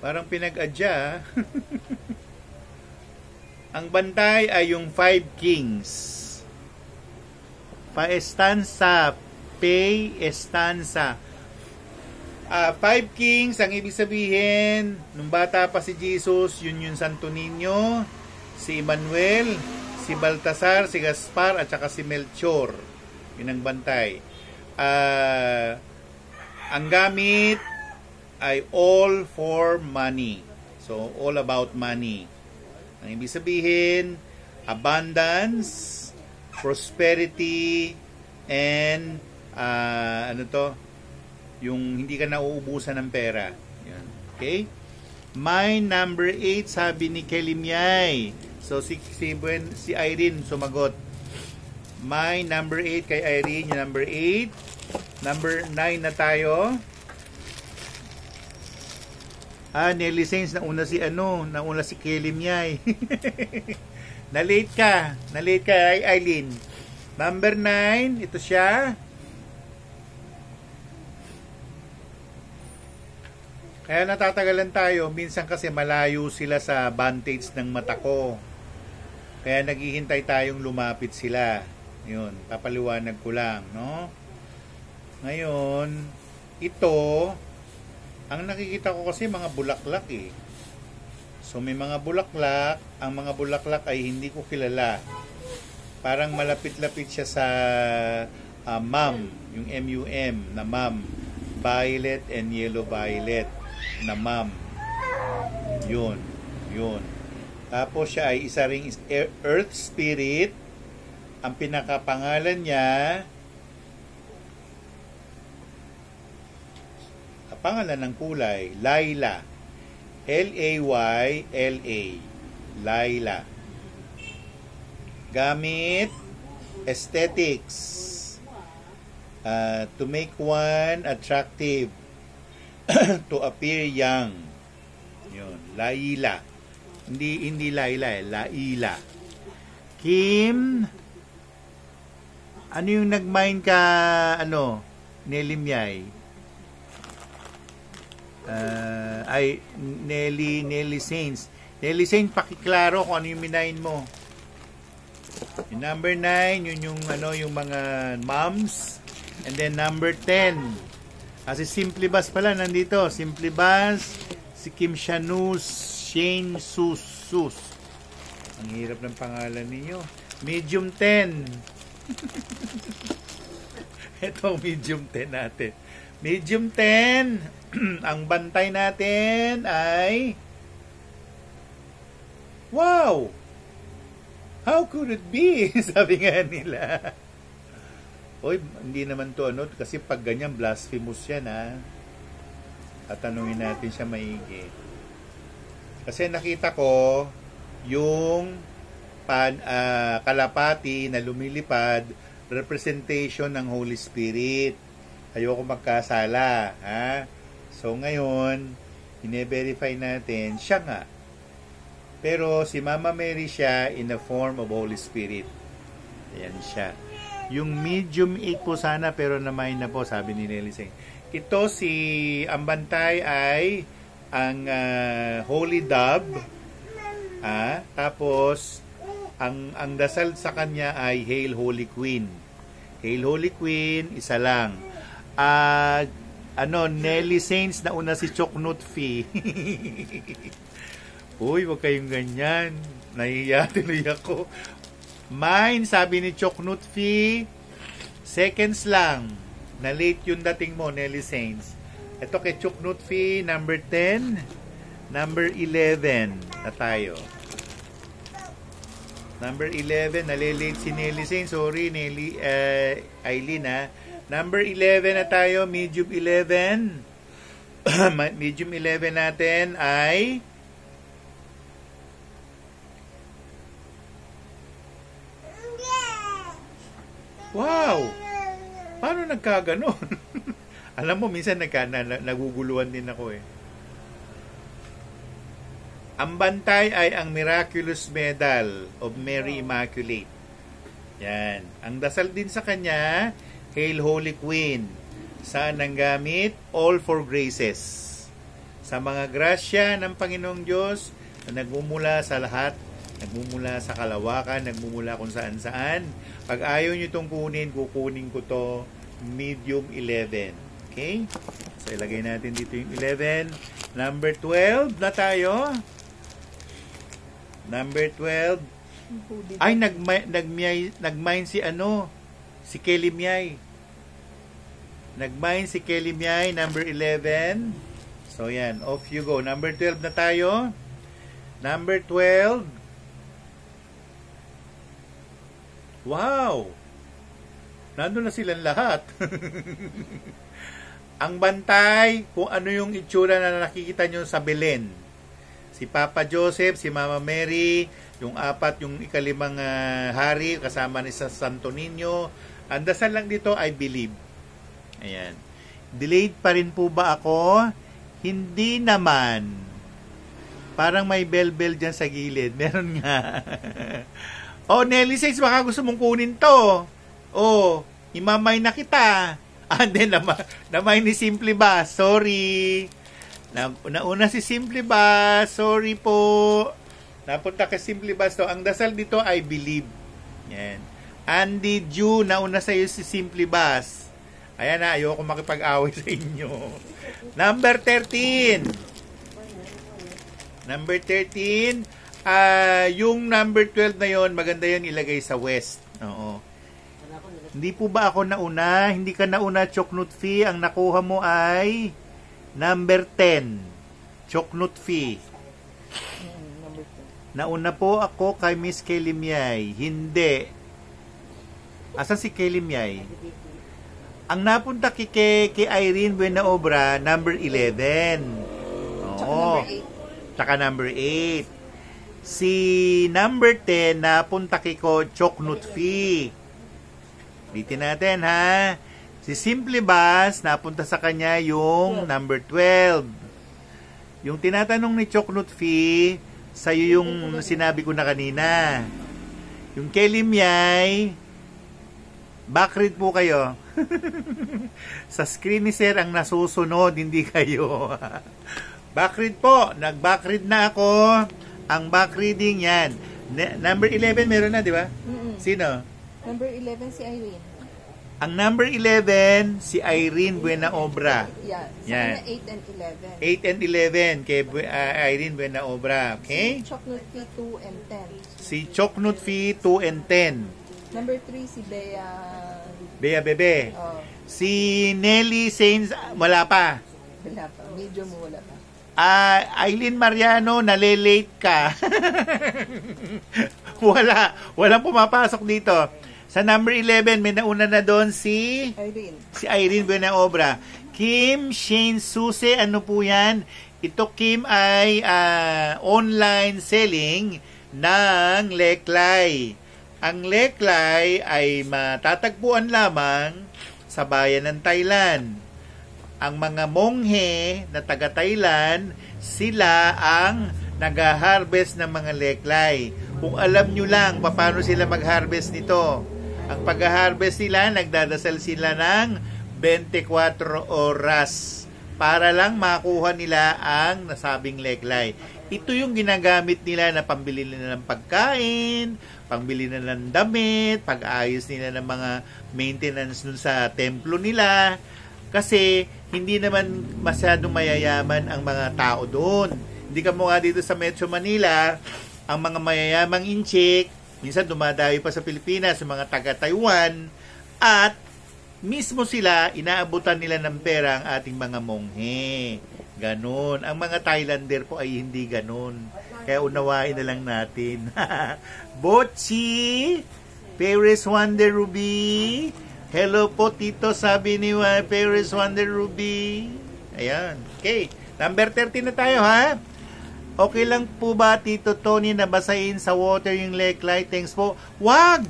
parang pinag-adya. Ang bantay ay yung 5 kings. Pa-estansa, pay estansa. 5 kings, ang ibig sabihin, nung bata pa si Jesus, yun yung Santo Niño, si Emmanuel, si Baltasar, si Gaspar, at saka si Melchor. Yun ang bantay. Ang gamit ay all for money. So, all about money. Ang ibig sabihin, abundance, prosperity, and yung hindi ka nauubusan ng pera. Yan. Okay? My number 8, sabi ni Kelimyay. So, si Irene sumagot. My number 8 kay Irene, yung number 8. Number 9 na tayo. Nelly Sainz, nauna si Kelimyay. Na-late ka, Eileen. Number 9, ito siya. Kaya natatagalan tayo, minsan kasi malayo sila sa vantage ng mata ko. Kaya naghihintay tayong lumapit sila. Yun, papaliwanag ko lang, no? Ngayon, ito, ang nakikita ko kasi mga bulaklak eh. So may mga bulaklak, ang mga bulaklak ay hindi ko kilala. Parang malapit-lapit siya sa mum, yung MUM na mum. Violet and yellow violet na mum. Yun. Tapos siya ay isa ring earth spirit. Ang pinakapangalan niya, pangalan ng kulay, Laila. Layla. Laila. Gamit aesthetics. To make one attractive. To appear young. Yun, Laila. Hindi Laila, Laila. Kim, ano yung nag-mine ka, Nelimyay? Nelly Sainz. Nelly Sainz, pakiklaro kung ano yung minain mo. Yung number 9, yun yung yung mga moms. And then number 10. Si Simply Bus pala nandito. Simply Bus, si Kim Shanus, Shane Sus. Ang hirap ng pangalan ninyo. Medium 10. Ito medium 10 natin. Medium 10. Ang bantay natin ay wow! How could it be? Sabi nga nila. Oy, hindi naman to kasi pag ganyan blasphemous yan Tatanungin natin siya maigi. Kasi nakita ko yung kalapati na lumilipad, representation ng Holy Spirit. Ayoko magkasala, So, ngayon, ine-verify natin, siya nga. Pero, si Mama Mary siya in the form of Holy Spirit. Ayan siya. Yung medium 8 po sana, pero namay na po, sabi ni Nelly Singh. Ito, ang bantay ay ang Holy Dove. Tapos, ang dasal sa kanya ay Hail Holy Queen. Hail Holy Queen, isa lang. Nelly Saints, nauna si Choknut Fee. Uy, wag kayong ganyan. Nahiya tuloy ako. Mine, sabi ni Choknut Fee, seconds lang. Na late yung dating mo, Nelly Saints. Ito kay Choknut Fee, number 10. Number 11 na tayo. Number 11, nalilate si Nelly Saints. Sorry, Nelly, Eileen ha. Number 11 na tayo, medium 11. Medium 11 natin ay wow! Paano nagkaganon? Alam mo, minsan naguguluhan din ako eh. Ang bantay ay ang Miraculous Medal of Mary Immaculate. Yan. Ang dasal din sa kanya, Hail Holy Queen. Saan ang gamit? All for graces. Sa mga grasya ng Panginoong Diyos na nagmumula sa lahat, nagmumula sa kalawakan, nagmumula kung saan-saan. Pag ayaw nyo itong kukunin ko to medium 11. Okay? So, ilagay natin dito yung 11. Number 12 na tayo. Number 12. Ay, nagmine si si Kelly Miay. Nagmine si Kelly Miay, number 11. So, yan. Off you go. Number 12 na tayo. Number 12. Wow! Nandun na silang lahat. Ang bantay, kung ano yung itsura na nakikita nyo sa Belen. Si Papa Joseph, si Mama Mary, yung yung ikalimang hari, kasama ni sa Santo Niño. Ang dasal lang dito, I believe. Ayan. Delayed pa rin po ba ako? Hindi naman. Parang may bell-bell dyan sa gilid. Meron nga. Nelly says, baka gusto mong kunin to. Imamay na kita. Then, namay ni Simply ba? Sorry. Nauna si Simply ba? Sorry po. Napunta ka Simply ba? So, ang dasal dito, I believe. Yan. Andy Ju, nauna sa iyo si Simply Bass. Ayan na, ayoko makipag-away sa inyo. Number 13. Number 13. Yung number 12 na yon, maganda yon ilagay sa west. Oo. Hindi po ba ako nauna? Hindi ka nauna, Choknut Fee. Ang nakuha mo ay number 10. Choknut Fee. Number 10. Nauna po ako kay Miss Kelly Miay. Hindi. Asan si Kelly Miay? Ang napunta kay Irene Buenaobra, number 11. Oo. Tsaka number 8. Si number 10, napunta kay ko Choknut Fee. Ulitin natin ha. Si Simply Bass, napunta sa kanya yung number 12. Yung tinatanong ni Choknut Fee, sa'yo yung sinabi ko na kanina. Yung Kelly Miay, backread po kayo. Sa screen ni Sir ang nasusunod, hindi kayo. Backread po. Nag-backread na ako. Ang backreading yan. Number 11 meron na, di ba? Sino? Number 11 si Irene. Ang number 11, si Irene Buenaobra. Yeah. Sa Yan. kanya 8 and 11. 8 and 11 kay Irene Buenaobra. Okay? Si Choknut Fee 2 and 10. Si Choknut Fee 2 and 10. Number 3 si Bea. Bea Bebe. Oh, Si Nelly Saints, wala pa. wala pa. Medyo mo wala pa. Aileen Mariano, nalilate ka. Walang pumapasok dito. Sa number 11, may nauna na doon si Irene Buenaobra. Kim Shane Suse, ano po yan? Ito, Kim, ay online selling ng Leklay. Ang Leklay ay matatagpuan lamang sa bayan ng Thailand. ang mga monghe na taga Thailand, sila ang nag-harvest ng mga leklay. Kung alam nyo lang paano sila mag-harvest nito, ang pag-harvest nila, nagdadasal sila ng 24 oras para lang makuha nila ang nasabing leklay. Ito yung ginagamit nila na pambili nila ng pagkain, pambili nila ng damit, pag-ayos nila ng mga maintenance dun sa templo nila. Kasi hindi naman masyadong mayayaman ang mga tao doon. Hindi ka mukha dito sa Metro Manila, ang mga mayayamang inchik, minsan dumadayo pa sa Pilipinas, sa mga taga-Taiwan, at mismo sila, inaabutan nila ng pera ang ating mga monghe. Ganon. Ang mga Thailander po ay hindi ganon. Kaya unawain na lang natin. Bochi! Paris Wonder Ruby! Hello po, Tito, sabi ni Paris Wonder Ruby. Ayan. Okay. Number 13 na tayo, ha? Okay lang po ba, Tito Tony, na basahin sa water yung leklay? Thanks po. Wag!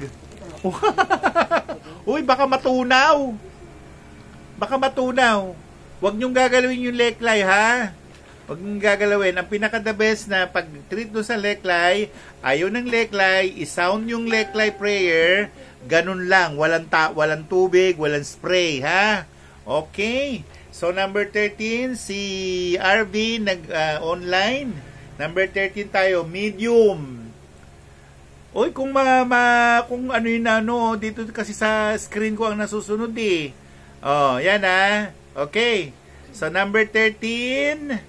Uy, baka matunaw. Baka matunaw. Huwag niyong gagalawin yung leklay, ha? Huwag niyong gagalawin. Ang pinaka-the best na pag-treat doon sa leklay, ayaw ng leklay, isound yung leklay prayer, ganun lang. Walang tubig, walang spray, ha? Okay. So, number 13, si RV nag-online. Number 13 tayo, medium. Uy, kung kung ano yun dito kasi sa screen ko ang nasusunod eh. Oh, yan ah. Okay. So, number 13.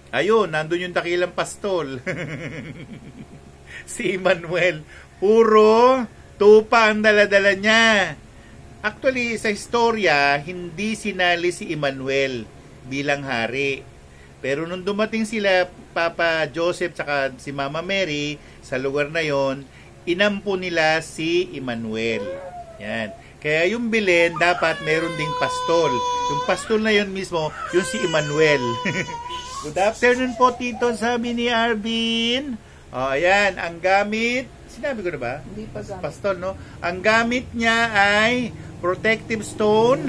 Ayun, nandun yung dakilang pastol. Si Emmanuel. Puro tupa ang daladala niya. Actually, sa istorya, hindi sinali si Emmanuel bilang hari. Pero nung dumating sila, Papa Joseph saka si Mama Mary, sa lugar na yon, inampo nila si Emmanuel. Yan. Kaya yung Belen, dapat meron ding pastol. Yung pastol na yon mismo, yung si Emmanuel. Good afternoon po, Tito, sabi ni Arvin. O, ayan, ang gamit, sinabi ko na ba? Hindi pa gamit. Pastol, no? Ang gamit niya ay protective stone.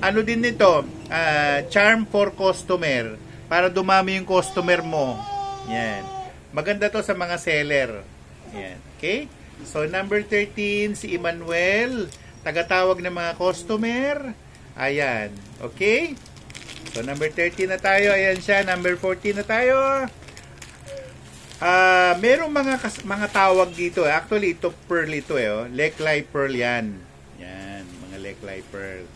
Ano din nito? Charm for customer. Para dumami yung customer mo. Yan. Maganda to sa mga seller. Yan. Okay? So, number 13, si Emmanuel. Tagatawag ng mga customer. Ayan. Okay? So, number 13 na tayo. Ayan siya. Number 14 na tayo. Merong mga tawag dito. Actually, ito pearl ito. Leklay pearl yan. Yan. Mga leklay pearl.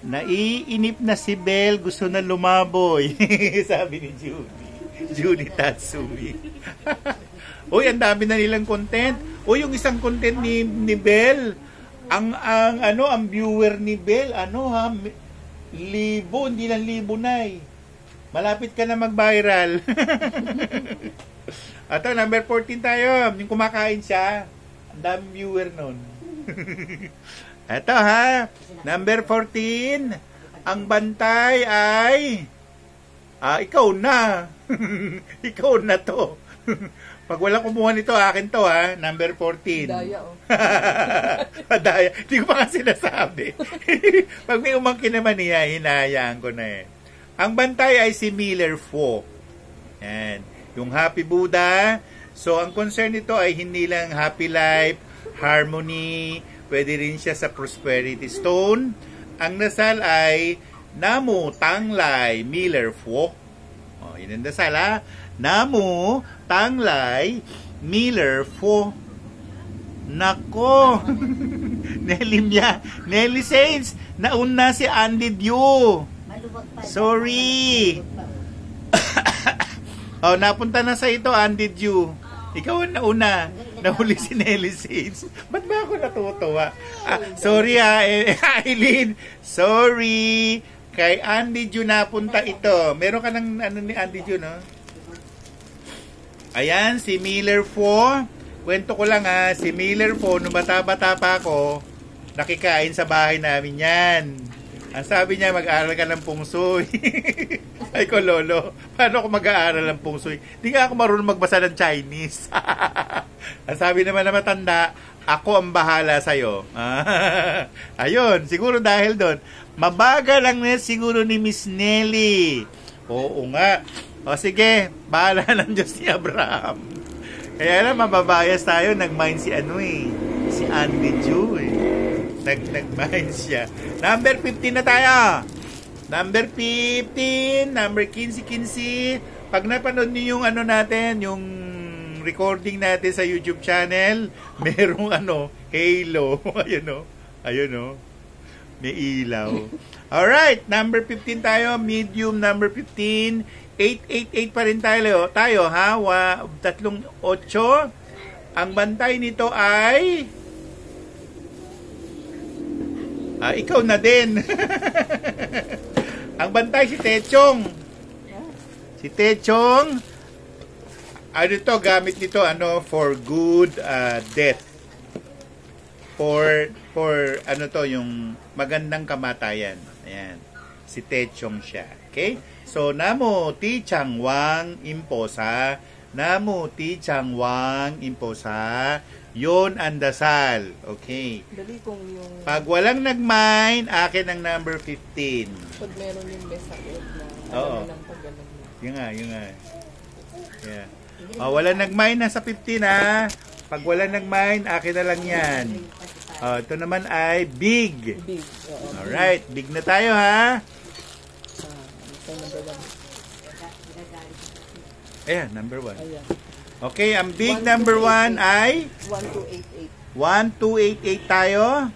Naiinip na si Belle, gusto na lumaboy. Sabi ni Judy Tatsumi. Uy, ang dami na nilang content. Uy, yung isang content ni Belle, ang viewer ni Belle, libo, hindi lang libo na eh. Malapit ka na mag-viral. Ito, number 14 tayo. Yung kumakain siya, ang daming viewer nun. Ito ha, number 14, ang bantay ay, ikaw na. Ikaw na to. Pag wala kumuha nito, akin to ha, number 14. Daya oh. Daya, hindi ko pa kasi nasabi. Pag may umangkin naman niya, hinahayaan ko na eh. Ang bantay ay si Miller Fo. Yan, yung Happy Buddha. So, ang concern nito ay hindi lang happy life, harmony, pwede rin siya sa prosperity stone. Ang dasal ay Namu Tanglay Miller Fo. Oh, yun ang dasal ha. Namu Tanglay Miller Fo. Nako. Nelly Saints, nauna si Andy Dew. Sorry. Oh, napunta na sa ito Andy Dew. Ikaw ang nauna. Nahuli si Nelly Saints. Ba't ba ako natutuwa? Sorry Aileen. Sorry. Kay Andy Dew napunta ito. Meron ka ng ni Andy Dew, no? Ayan, si Miller Fo. Kwento ko lang si Miller Fo, nung bata-bata pa ako, nakikain sa bahay namin yan. Ang sabi niya, mag-aaral ka ng pungsoy. Ay ko, lolo, paano ako mag-aaral ng pungsoy? Di nga ako marunong magbasa ng Chinese. Ang sabi naman na matanda, ako ang bahala sa'yo. Ayun, siguro dahil doon. Mabagal ang net siguro ni Miss Nelly. Oo nga. O sige, bahala ng Diyos ni Abraham. Kaya na mababayas tayo, nag-mind si si Andy Ju nag-mind siya. Number 15 na tayo. Number 15, number 15. Pag napanood niyo yung natin, yung recording natin sa YouTube channel, merong halo. Ayun. May ilaw. Alright, number 15 tayo, medium number 15. 888 pa rin tayo ha. 38. Ang bantay nito ay ikaw na din. Ang bantay si Techong. Si Techong, gamit nito for good death. For yung magandang kamatayan. Ayan. Si Techong siya. Okay? So, namo ti changwang imposa. Namo ti changwang imposa. Yon ang dasal. Okay. Dali kung yung... Pag walang nag-mine, akin ang number 15. Pag meron yung message na Oo. ng paggalang mo. Yun nga. Yeah. Walang nag-mine na sa 15 ha. Pag walang nag-mine, akin na lang yan. Ito naman ay big. Big. Alright, big na tayo ha. Ito number 1. Ayan, number 1. Ayan. Okay, ang big number 1 ay 1288. 1288 tayo.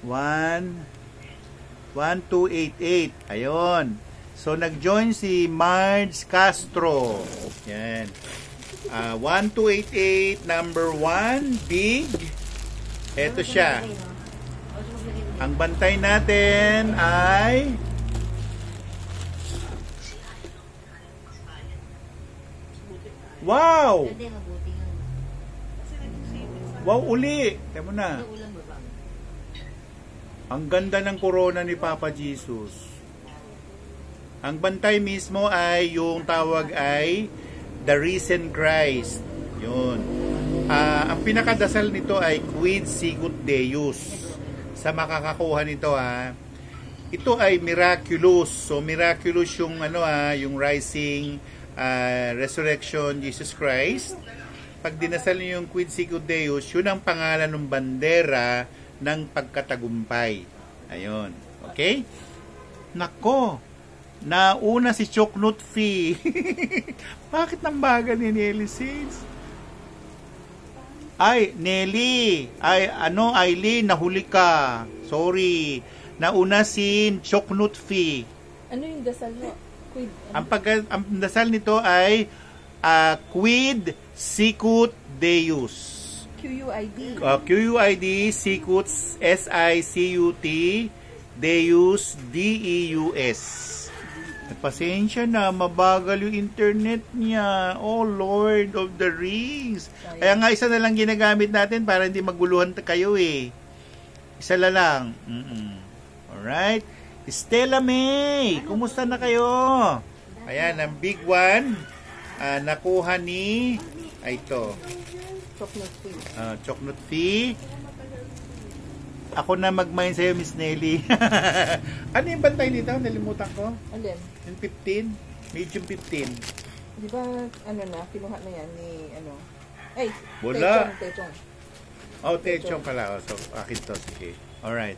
1288. Ayun. So, nag-join si Marge Castro. Yan. 1288, number 1, big. Ito siya. Ang bantay natin ay wow! Wow, uli! Tama na. Ang ganda ng corona ni Papa Jesus. Ang bantay mismo ay yung tawag ay The Risen Christ. Yun. Ang pinakadasal nito ay Quid Sicut Deus. Sa makakakuha nito ito ay miraculous. So miraculous yung yung rising resurrection Jesus Christ. Pag dinasal niyo yung Quid Sicut Deus, yun ang pangalan ng bandera ng pagkatagumpay. Ayun. Okay? Nako. Nauna si Choknut Fee. Bakit nang bagal ni Nelly Saints? Ay, Nelly. Ay, Aileen, nahuli ka. Sorry. Nauna si Choknut Fee. Ano yung dasal mo? Quid. Ang dasal nito ay Quid Sicut Deus. QUID. QUID, Sicut, SICUT, Deus, DEUS. Pasensya na, mabagal yung internet niya. Oh, Lord of the Rings. Kaya nga, isa na lang ginagamit natin para hindi maguluhan kayo eh. Isa na lang. Alright. Stella May, kumusta na kayo? Ayan, ang big one. Nakuha ni, ito. Choknut Fee. Ako na mag-mine sa'yo, Miss Nelly. Ano yung bantay nito? Nalimutan ko. Alin? Yung 15? Medium 15. Di ba, kinuha na yan ni, Ay, Wala. Techong. Techong pala. So, akin to. Sige. Alright.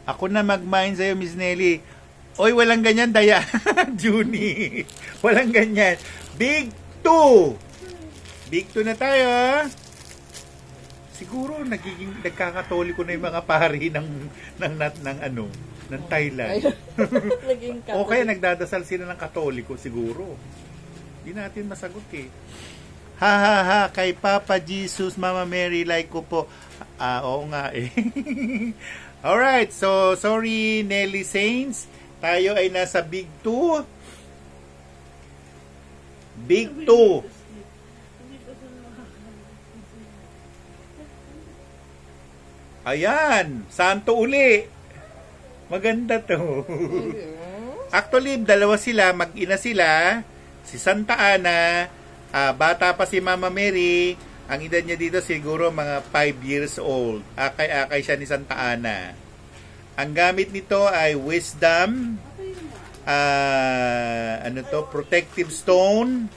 Ako na mag-mine sa'yo, Miss Nelly. Oy, walang ganyan, Daya. Juni. Walang ganyan. Big 2. Big 2 na tayo. Siguro nagkakatoliko na yung mga pari ng Thailand. O kaya nagdadasal sila ng Katoliko siguro. Hindi natin masagot eh. Ha, kay Papa Jesus, Mama Mary, like ko po. Oo nga eh. Alright, so sorry Nelly Saints. Tayo ay nasa Big 2. Big 2. Ayan, santo uli. Maganda to. Actually, dalawa sila, mag-ina sila. Si Santa Ana, Bata pa si Mama Mary. Ang edad niya dito siguro mga 5 years old. Akay siya ni Santa Ana. Ang gamit nito ay wisdom, protective stone.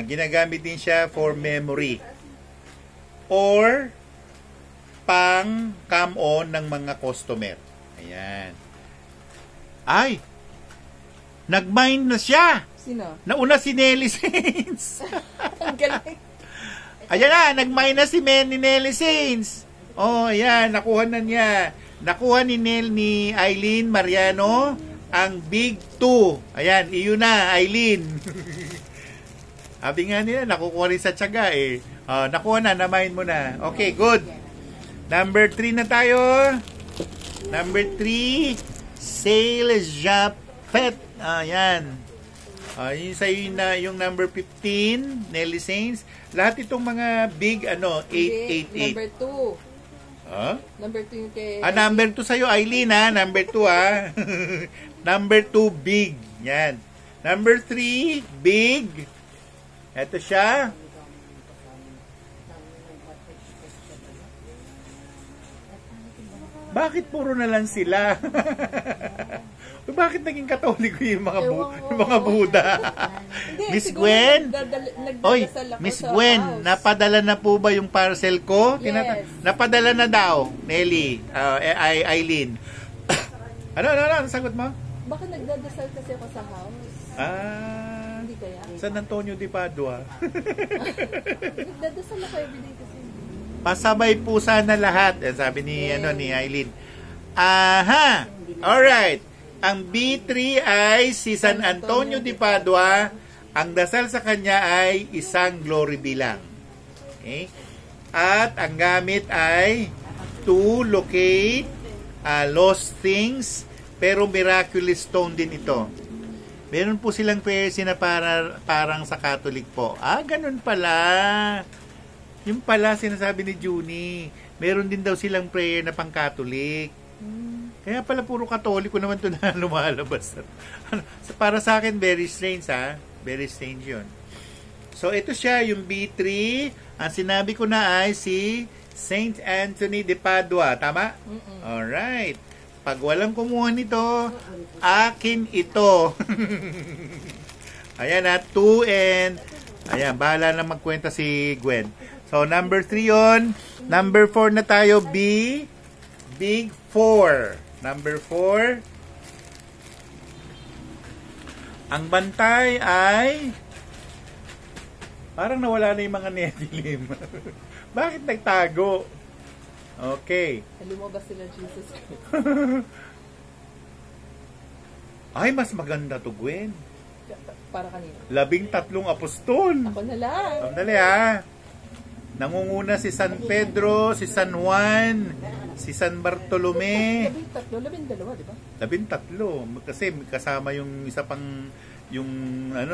Ginagamit din siya for memory. Or pang come on ng mga customer. Ayan. Ay! Nag-mine na siya! Sino? Nauna si Nelly Saints. Ang galing. Ayan na, nag-mine na si Nelly Saints. Oh, ayan, nakuha na niya. Nakuha ni Eileen Mariano ang Big 2. Ayan, iyon na, Eileen. Sabi nga nila, nakukuha rin sa tiyaga eh. Nakuha na, na-mine mo na. Okay, good. Number 3 na tayo. Number 3, Sales Japet. Ayan. Yun sa'yo yung number 15, Nelly Saints. Lahat itong mga big, 888. Number 2. Huh? Number 2 yung kay... Number 2 sa'yo, Eileen, ha? Number 2, ha? Number 2, big. Yan. Number 3, big. Ito siya. Bakit puro na lang sila? Bakit naging katoliko yung mga Buddha? Miss Gwen? Oy, Miss Gwen, napadala na po ba yung parcel ko? Yes. Napadala na daw, Nelly, Eileen. Ano, sagot mo? Baka nagdadasal kasi ako sa house. Hindi kaya? San Antonio de Padua. Nagdadasal ako everyday kasi. Pasabay po sana lahat. Sabi ni Eileen. Aha! Alright. Ang B3 ay si San Antonio de Padua. Ang dasal sa kanya ay isang glory bilang. Okay? At ang gamit ay to locate lost things, pero miraculous stone din ito. Meron po silang prayer na parang sa Catholic po. Ganun pala. Yung pala sinasabi ni Junie, meron din daw silang prayer na pang-Catholic. Kaya pala puro Katoliko naman ito na lumalabas. Para sa akin, very strange ha. Very strange yun. So ito siya, yung B3. Ang sinabi ko na ay si Saint Anthony de Padua. Tama? Alright. Pag walang kumuha nito, akin ito. Ayan ha, 2 and... Ayan, bahala na magkwenta si Gwen. So, number 3 yon. Number 4 na tayo, Big 4. Number 4. Ang bantay ay parang nawala na yung mga Nephilim. Bakit nagtago? Okay. Lumabas sila Jesus Christ. Ay, mas maganda to, Gwen. Para kanina. 13 apostol. Ako na lang. Sandali ha. Nangunguna si San Pedro, si San Juan, si San Bartolome. 12, di ba? 13. Kasi kasama yung isa pang,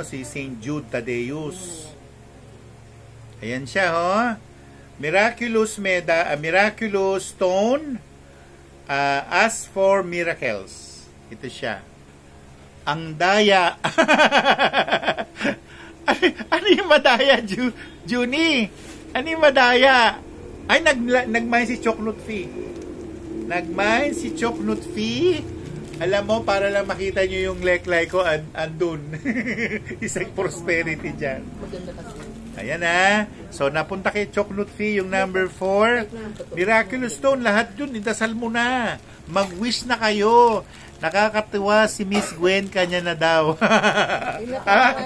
si Saint Jude Thaddeus. Ayan siya, ho. Miraculous stone, as for miracles. Ito siya. Ang daya. Ano yung madaya, Junie? Ano yung madaya? Ay, nagmine si Choknut Fee. Nagmine si Choknut Fee. Alam mo, para lang makita nyo yung leklay ko, andun. Isang prosperity dyan. Maganda kasi. Ayan ha. So, napunta kay Choknut Fee, yung number 4. Miraculous stone, lahat yun. Idasal mo na. Mag-wish na kayo. Nakakatuwa si Miss Gwen, kanya na daw.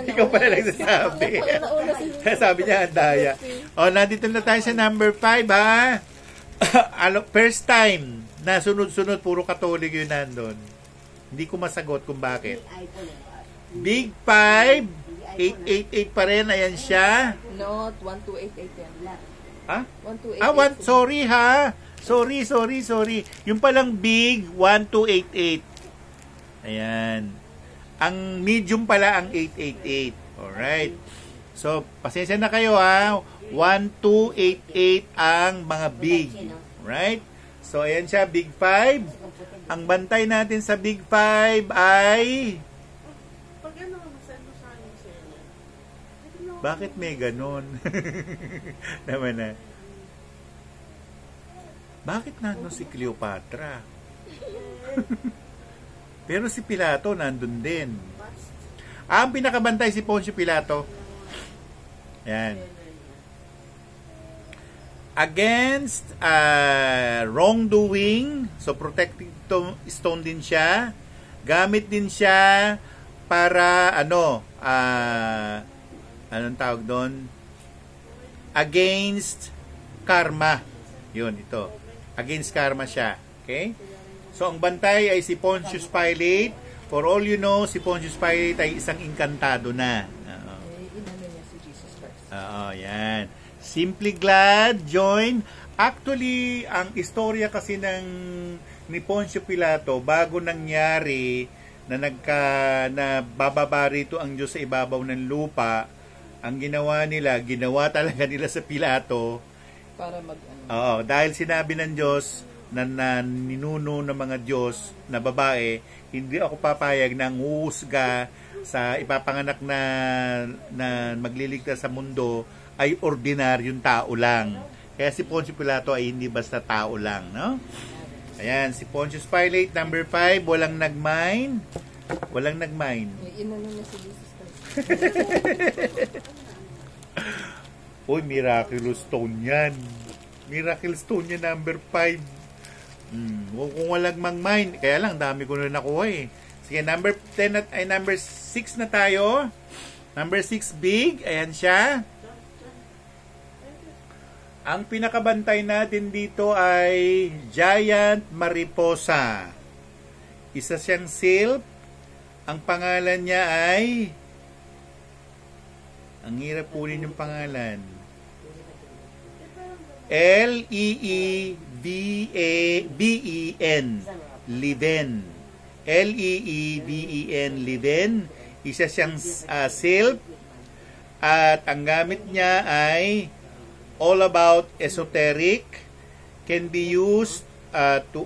Ikaw pala nagsasabi. Sabi niya, ang daya. Nandito na tayo sa number 5, ha? First time na sunod-sunod, puro Katolik yun nandun. Hindi ko masagot kung bakit. Big 5, 888 pa rin, ayan siya. Not 1288 yan. Ha? 1288. Sorry ha. Sorry. Yung palang big, 1288. Ayan. Ang medium pala ang 888. Alright. So, pasensya na kayo ha. 1288 ang mga big. Right? So, ayan siya, big 5. Ang bantay natin sa big 5 ay... Pag ano, masend mo sa akin, sir. Bakit may ganon? Naman na. Bakit nandun si Cleopatra? Pero si Pilato nandun din. Ang pinakabantay si Poncio Pilato. Yan. Against wrongdoing, so protective stone din siya. Gamit din siya para anong tawag doon? Against karma. Yun, ito. Against karma siya. Okay? So, ang bantay ay si Pontius Pilate. For all you know, si Pontius Pilate ay isang inkantado na. Inano niya si Jesus Christ. Oo, yan. Simply Glad, join. Actually, ang istorya kasi ni Poncio Pilato, bago nangyari na bababa rito ang Diyos sa ibabaw ng lupa, ang ginawa talaga nila sa Pilato Para dahil sinabi ng Diyos na ninuno ng mga Diyos na babae, hindi ako papayag na huhusga sa ipapanganak na magliligtas sa mundo ay ordinaryong tao lang. Kaya si Poncio Pilato ay hindi basta tao lang, no? Ayan, si Pontius Pilate, number 5, walang nag-mine. Walang nag-mine. inano niya si Jesus Christ. Uy, miracle stone yan. Miracle stone yan, number 5. Kung walang mag-mine, kaya lang, dami ko na nakuha eh. Sige, number 10 ay number 6 na tayo. Number 6, big. Ayan siya. Ang pinakabantay natin dito ay Giant Mariposa. Isa siyang silp. Ang pangalan niya ay... Ang hirap punin yung pangalan. L-E-E-V-E-B-E-N. Leven. L-E-E-V-E-N. Leven. Isa siyang silp. At ang gamit niya ay... all about esoteric, can be used to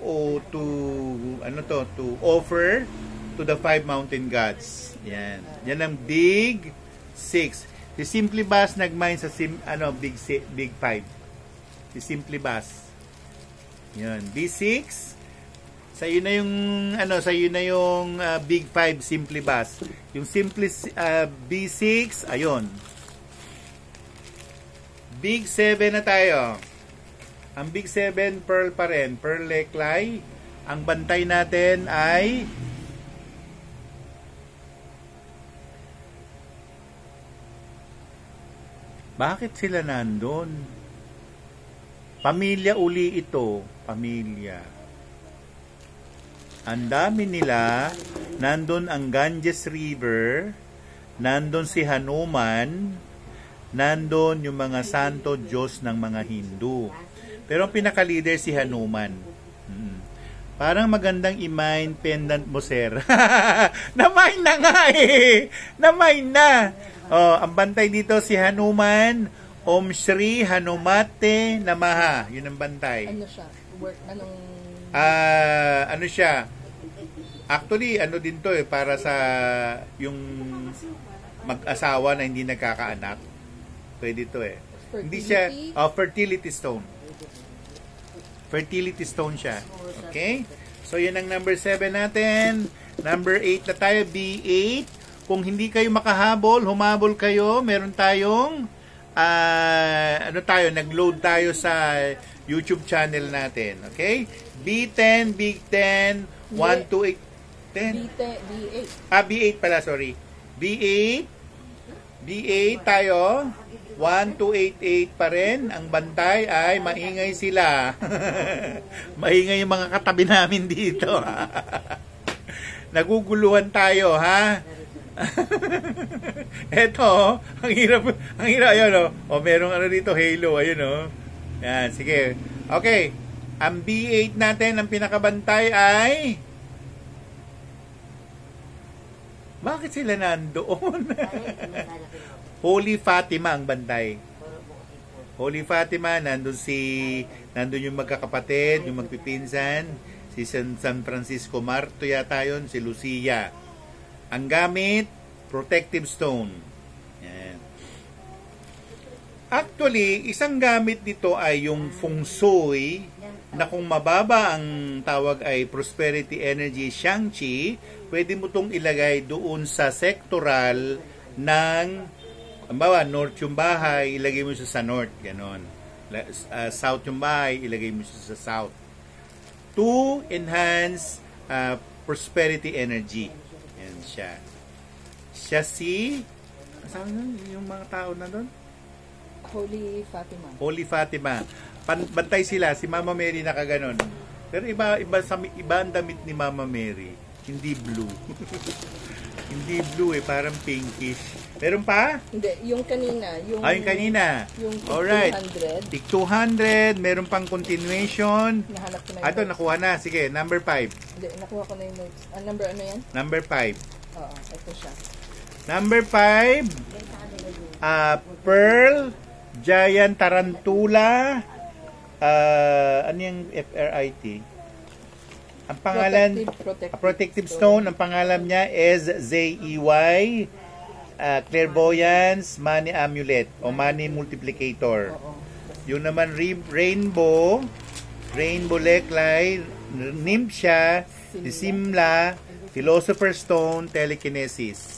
offer to the 5 mountain gods. Yan. Yan ang big 6. Si Simply Bass nag-mine sa big 5. Si Simply Bass. Yan, B6. Sa'yo na yung big 5 Simply Bass. Yung Simply B6, ayun. Big 7 na tayo. Ang Big 7, pearl pa rin. Pearl necklace. Ang bantay natin ay bakit sila nandun? Pamilya uli ito. Pamilya. Ang dami nila. Nandun ang Ganges River. Nandun si Hanuman. Nandun yung mga santo Diyos ng mga Hindu. Pero ang pinaka-leader si Hanuman. Parang magandang i-mine pendant mo, sir. Na-mine na nga eh. Na-mine na. Ang bantay dito si Hanuman. Om Shri Hanumate Namaha. Yun ang bantay. Ano siya? Ano siya? Actually, ano din to para sa yung mag-asawa na hindi nagkakaanak. Pwede ito eh. Fertility? Hindi siya, fertility stone. Fertility stone siya. Okay? So, yan ang number 7 natin. Number 8 na tayo, B8. Kung hindi kayo makahabol, humabol kayo, meron tayong, nag-load tayo sa YouTube channel natin. Okay? B10, Big 10, 1 to 8, 10. B8. B8 pala, sorry. B8 tayo. 1288 pa rin. Ang bantay ay maingay sila. Maingay yung mga katabi namin dito. Naguguluhan tayo, ha? Eto, ang hirap, ayun, merong dito, halo, ayun, Yan, sige. Okay, ang B8 natin, ang pinakabantay ay... Bakit sila nandoon? Holy Fatima ang bantay. Holy Fatima, nandun yung magkakapatid, yung magpipinsan, si San Francisco Marto yata yun, si Lucia. Ang gamit, protective stone. Yan. Actually, isang gamit dito ay yung feng shui na kung mababa ang tawag ay prosperity energy Shang-Chi, pwede mo itong ilagay doon sa sectoral ng, halimbawa, north yung bahay, ilagay mo siya sa north, ganon. South yung bahay, ilagay mo siya sa south. To enhance prosperity energy. Yan siya. Siya si, saan yung mga tao na doon? Holy Fatima. Holy Fatima. Bantay sila, si Mama Mary nakaganon. Pero iba ang damit ni Mama Mary. Hindi blue. Hindi blue parang pinkish. Meron pa? Hindi, yung kanina. Yung kanina. Yung Alright. 200. Tig 200, meron pang continuation. Nahanap ko na Ito, notes. nakuha na. Sige, number 5. Hindi, nakuha ko na yung notes. Number ano yan? Number 5. Oo, ito siya. Number 5, Pearl, Giant Tarantula, ano yung FRIT? Ang pangalan, protective stone, ang pangalan niya is ZEY, Clairvoyance, Money Amulet, o Money Multiplicator. Oo. Yung naman Rainbow Necklace, Nymph siya, Simla, Philosopher's Stone, Telekinesis.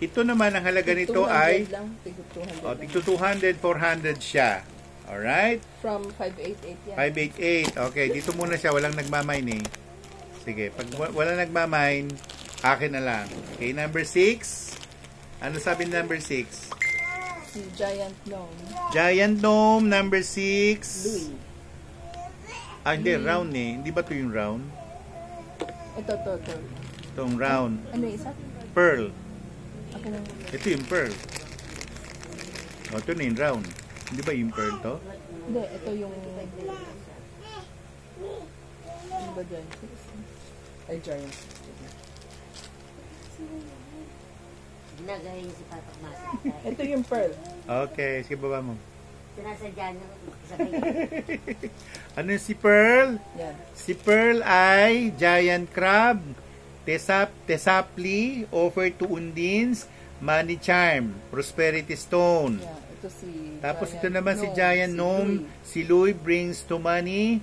Ito naman, ang halaga nito 200 ay lang, tig 200 lang. tigto 200, 400 siya. Alright? From 588 yan. 588. Okay, dito muna siya. Walang nagmamine eh. Sige, pag wala nagmamine, akin na lang. Okay, number 6. Ano sabi ni number 6? Si Giant Gnome. Giant Gnome, number 6. Louis. Hindi, round eh. Hindi ba ito yung round? Ito. Itong round. Ano yung isa? Pearl. Ako lang. Ito yung pearl. O, ito na yung round. Hindi ba yung pearl to? Hindi, ito yung... Ano ba dyan? Ay, Giant. Ginagaya niya si Papak Masa. Ito yung pearl. Okay, sige baba mo. Sinasadya niya sa Ano yung si Pearl? Yan. Si Pearl ay giant crab, tesapli, offered to Undines, money charm, prosperity stone. Yeah, ito si Tapos Giant ito naman si Gnome, Giant Gnome, si Louis brings to money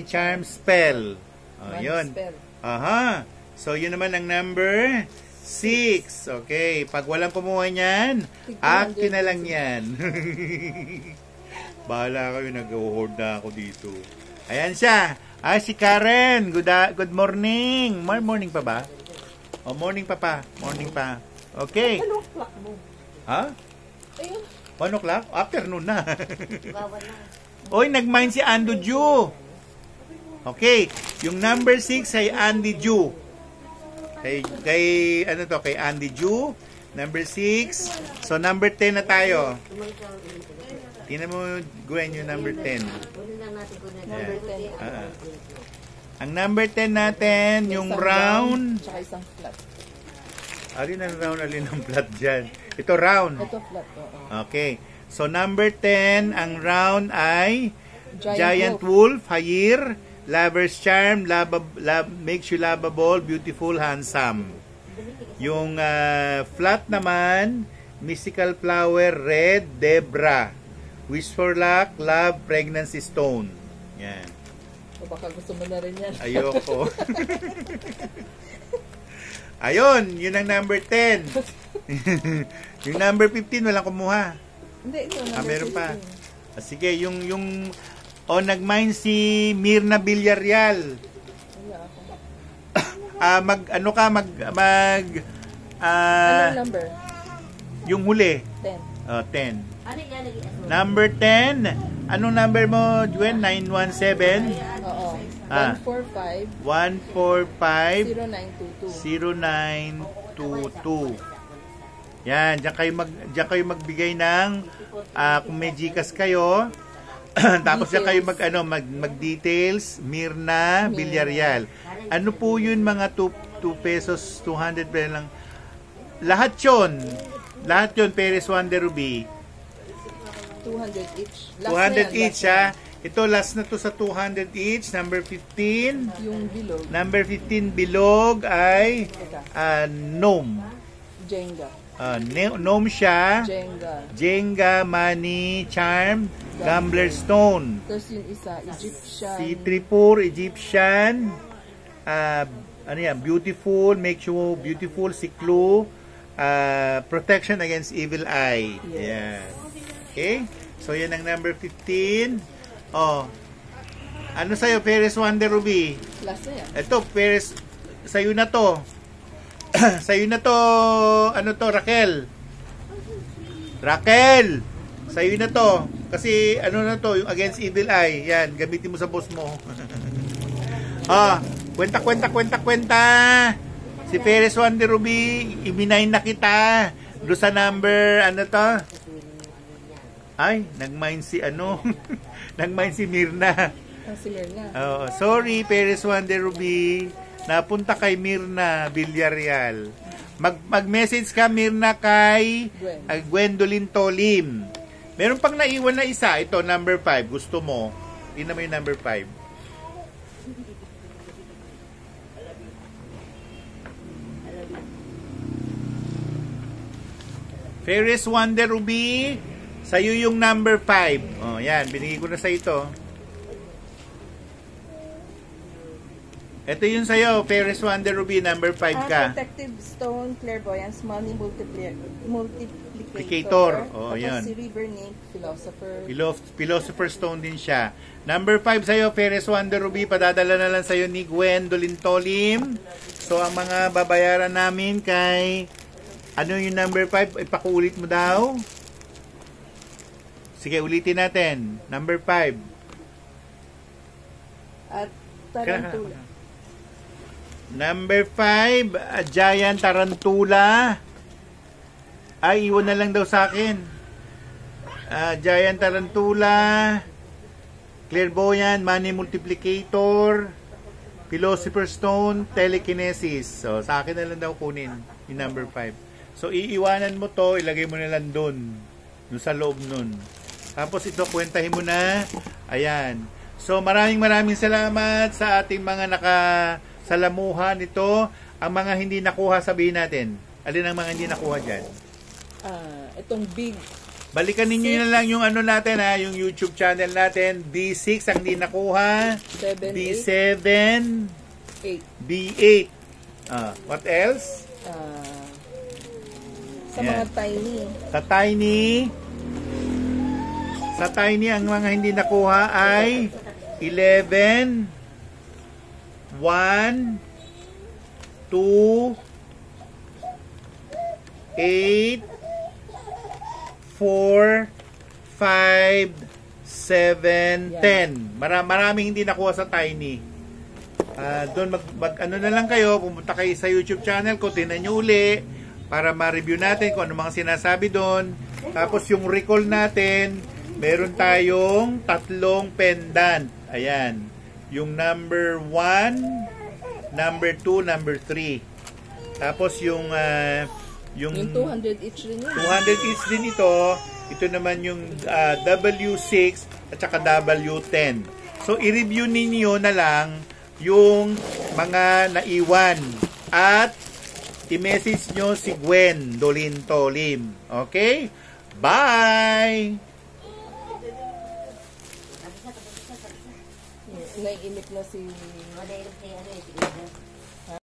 charm spell. Money Yun. spell. Aha. So yun naman ang number 6. Okay, pag walang kumuha niyan, akin na lang yan. Bahala kayo, nag-hoard na ako dito. Ayan siya. Si Karen. Good morning. Morning pa ba? Morning pa pa. Morning pa. Okay. Anong clock mo? Ha? Ayun. 1 o'clock? Afternoon na. Bawal na. Oy, nag-mine si Ando Ju. Okay. Yung number 6 ay Andy Ju. Kay Andy Ju. Number 6. So, number 10 na tayo. Tingnan mo, Gwen, yung number 10. Kunin lang natin kung Number 10. Ang number 10 natin, yung Isang round. Tsaka isang flat. Alin ang round, alin ang flat dyan? Ito round. Ito flat. Oo. Okay. So, number 10, ang round ay Giant Wolf, Hayir, Lover's Charm, makes you lovable, beautiful, handsome. Yung flat naman, Mystical Flower, Red, Debra. Wish for luck, love, pregnancy stone. Yan. O baka gusto mo na rin yan. Ayoko. Ayun, yun ang number 10. Yung number 15, walang kumuha. Hindi, ito. Number Meron pa. 15. Sige, yung nag-mine si Mirna Villarreal. Wala ako. Anong number? Yung huli. 10. 10. ano yan lagi? Number 10. Anong number mo, Gwen? 917? Oo. Ah. 145 145 0922. 0922. Yan, diyan kayo magbigay ng kung may GCash kayo. Tapos diyan kayo mag-details, Mirna Villarreal. Ano po yun, mga 2 pesos, 200 pesos lang. Lahat yun, Perez Wonder Ruby. 200 each. 200 each, ha? Ito, last na to sa 200 each. Number 15. Yung bilog. Number 15, bilog ay Teka. gnome. Jenga. Gnome siya. Jenga. Jenga, Money, Charm, Gambler Stone. Tapos yung isa, Egyptian. Si Tripur, Egyptian. Ano yan? Beautiful, makes you beautiful. Si Clue, protection against evil eye. Yes. Yan. Okay? So, yan ang number 15. Oh. Ano sa'yo, Paris Wonder Ruby? Last na yan. Ito, Paris, sa'yo na to. Sa'yo na to, ano to, Raquel? Raquel! Sa'yo na to. Kasi, ano na to, yung against evil eye. Yan, gamitin mo sa boss mo. Kwenta. Si Paris Wonder Ruby, iminay na kita. Doon sa number, ano to? Ay, nag-mine si ano? Nag-mine si Mirna. Si Mirna. Oh, sorry, Paris Wonder Ruby. Napunta kay Mirna Villarreal. Mag-message ka, Mirna, kay Gwendolyn Tolim. Meron pang naiwan na isa. Ito, number 5. Gusto mo? Tingnan mo yung number 5. Paris Wonder Ruby. Sa'yo yung number 5. Oh, yan. Binigay ko na sa ito. Ito yung sa'yo, Paris Wonder Ruby, number 5 ka. Protective Stone, Clairvoyance, Money Multiplicator. Oh, tapos yun. si River Nymph, Philosopher. Philosopher Stone din siya. Number 5 sa'yo, Paris Wonder Ruby, padadala na lang sa'yo ni Gwendolyn Tolim. So, ang mga babayaran namin kay, ano yung number 5? Ipakuulit mo daw. Sige, ulitin natin. Number 5. At Tarantula. Number 5, Giant Tarantula. Ay, iwan na lang daw sa akin. Giant Tarantula, Clairvoyant, Money Multiplicator, Philosopher Stone, Telekinesis. So, sa akin na lang daw kunin yung number 5. So, iiwanan mo to, ilagay mo na lang dun sa loob nun. Tapos ito, kwentahin mo na. Ayan. So, maraming salamat sa ating mga nakasalamuha nito. Ang mga hindi nakuha, sabihin natin. Alin ang mga hindi nakuha dyan? Itong big. Balikan ninyo na lang yung ano natin ha, yung YouTube channel natin. B6 ang hindi nakuha. 7, B7. 8. B8. What else? Sa Yan. mga tiny. Sa tiny, ang mga hindi nakuha ay 11, 1, 2, 8, 4, 5, 7, 10. Maraming hindi nakuha sa tiny. Doon ano na lang kayo, pumunta kayo sa YouTube channel ko, tingnan nyo uli para ma-review natin kung ano mga sinasabi doon. Tapos yung recall natin, meron tayong 3 pendant. Ayan. Yung number 1, number 2, number 3. Tapos yung 200 each rin yun. 200 each din ito. Ito naman yung W6 at saka W10. So, i-review ninyo na lang yung mga naiwan. At i-message nyo si Gwendolyn Tolim. Okay? Bye! Naiinip na si... Wala yung kay ano eh,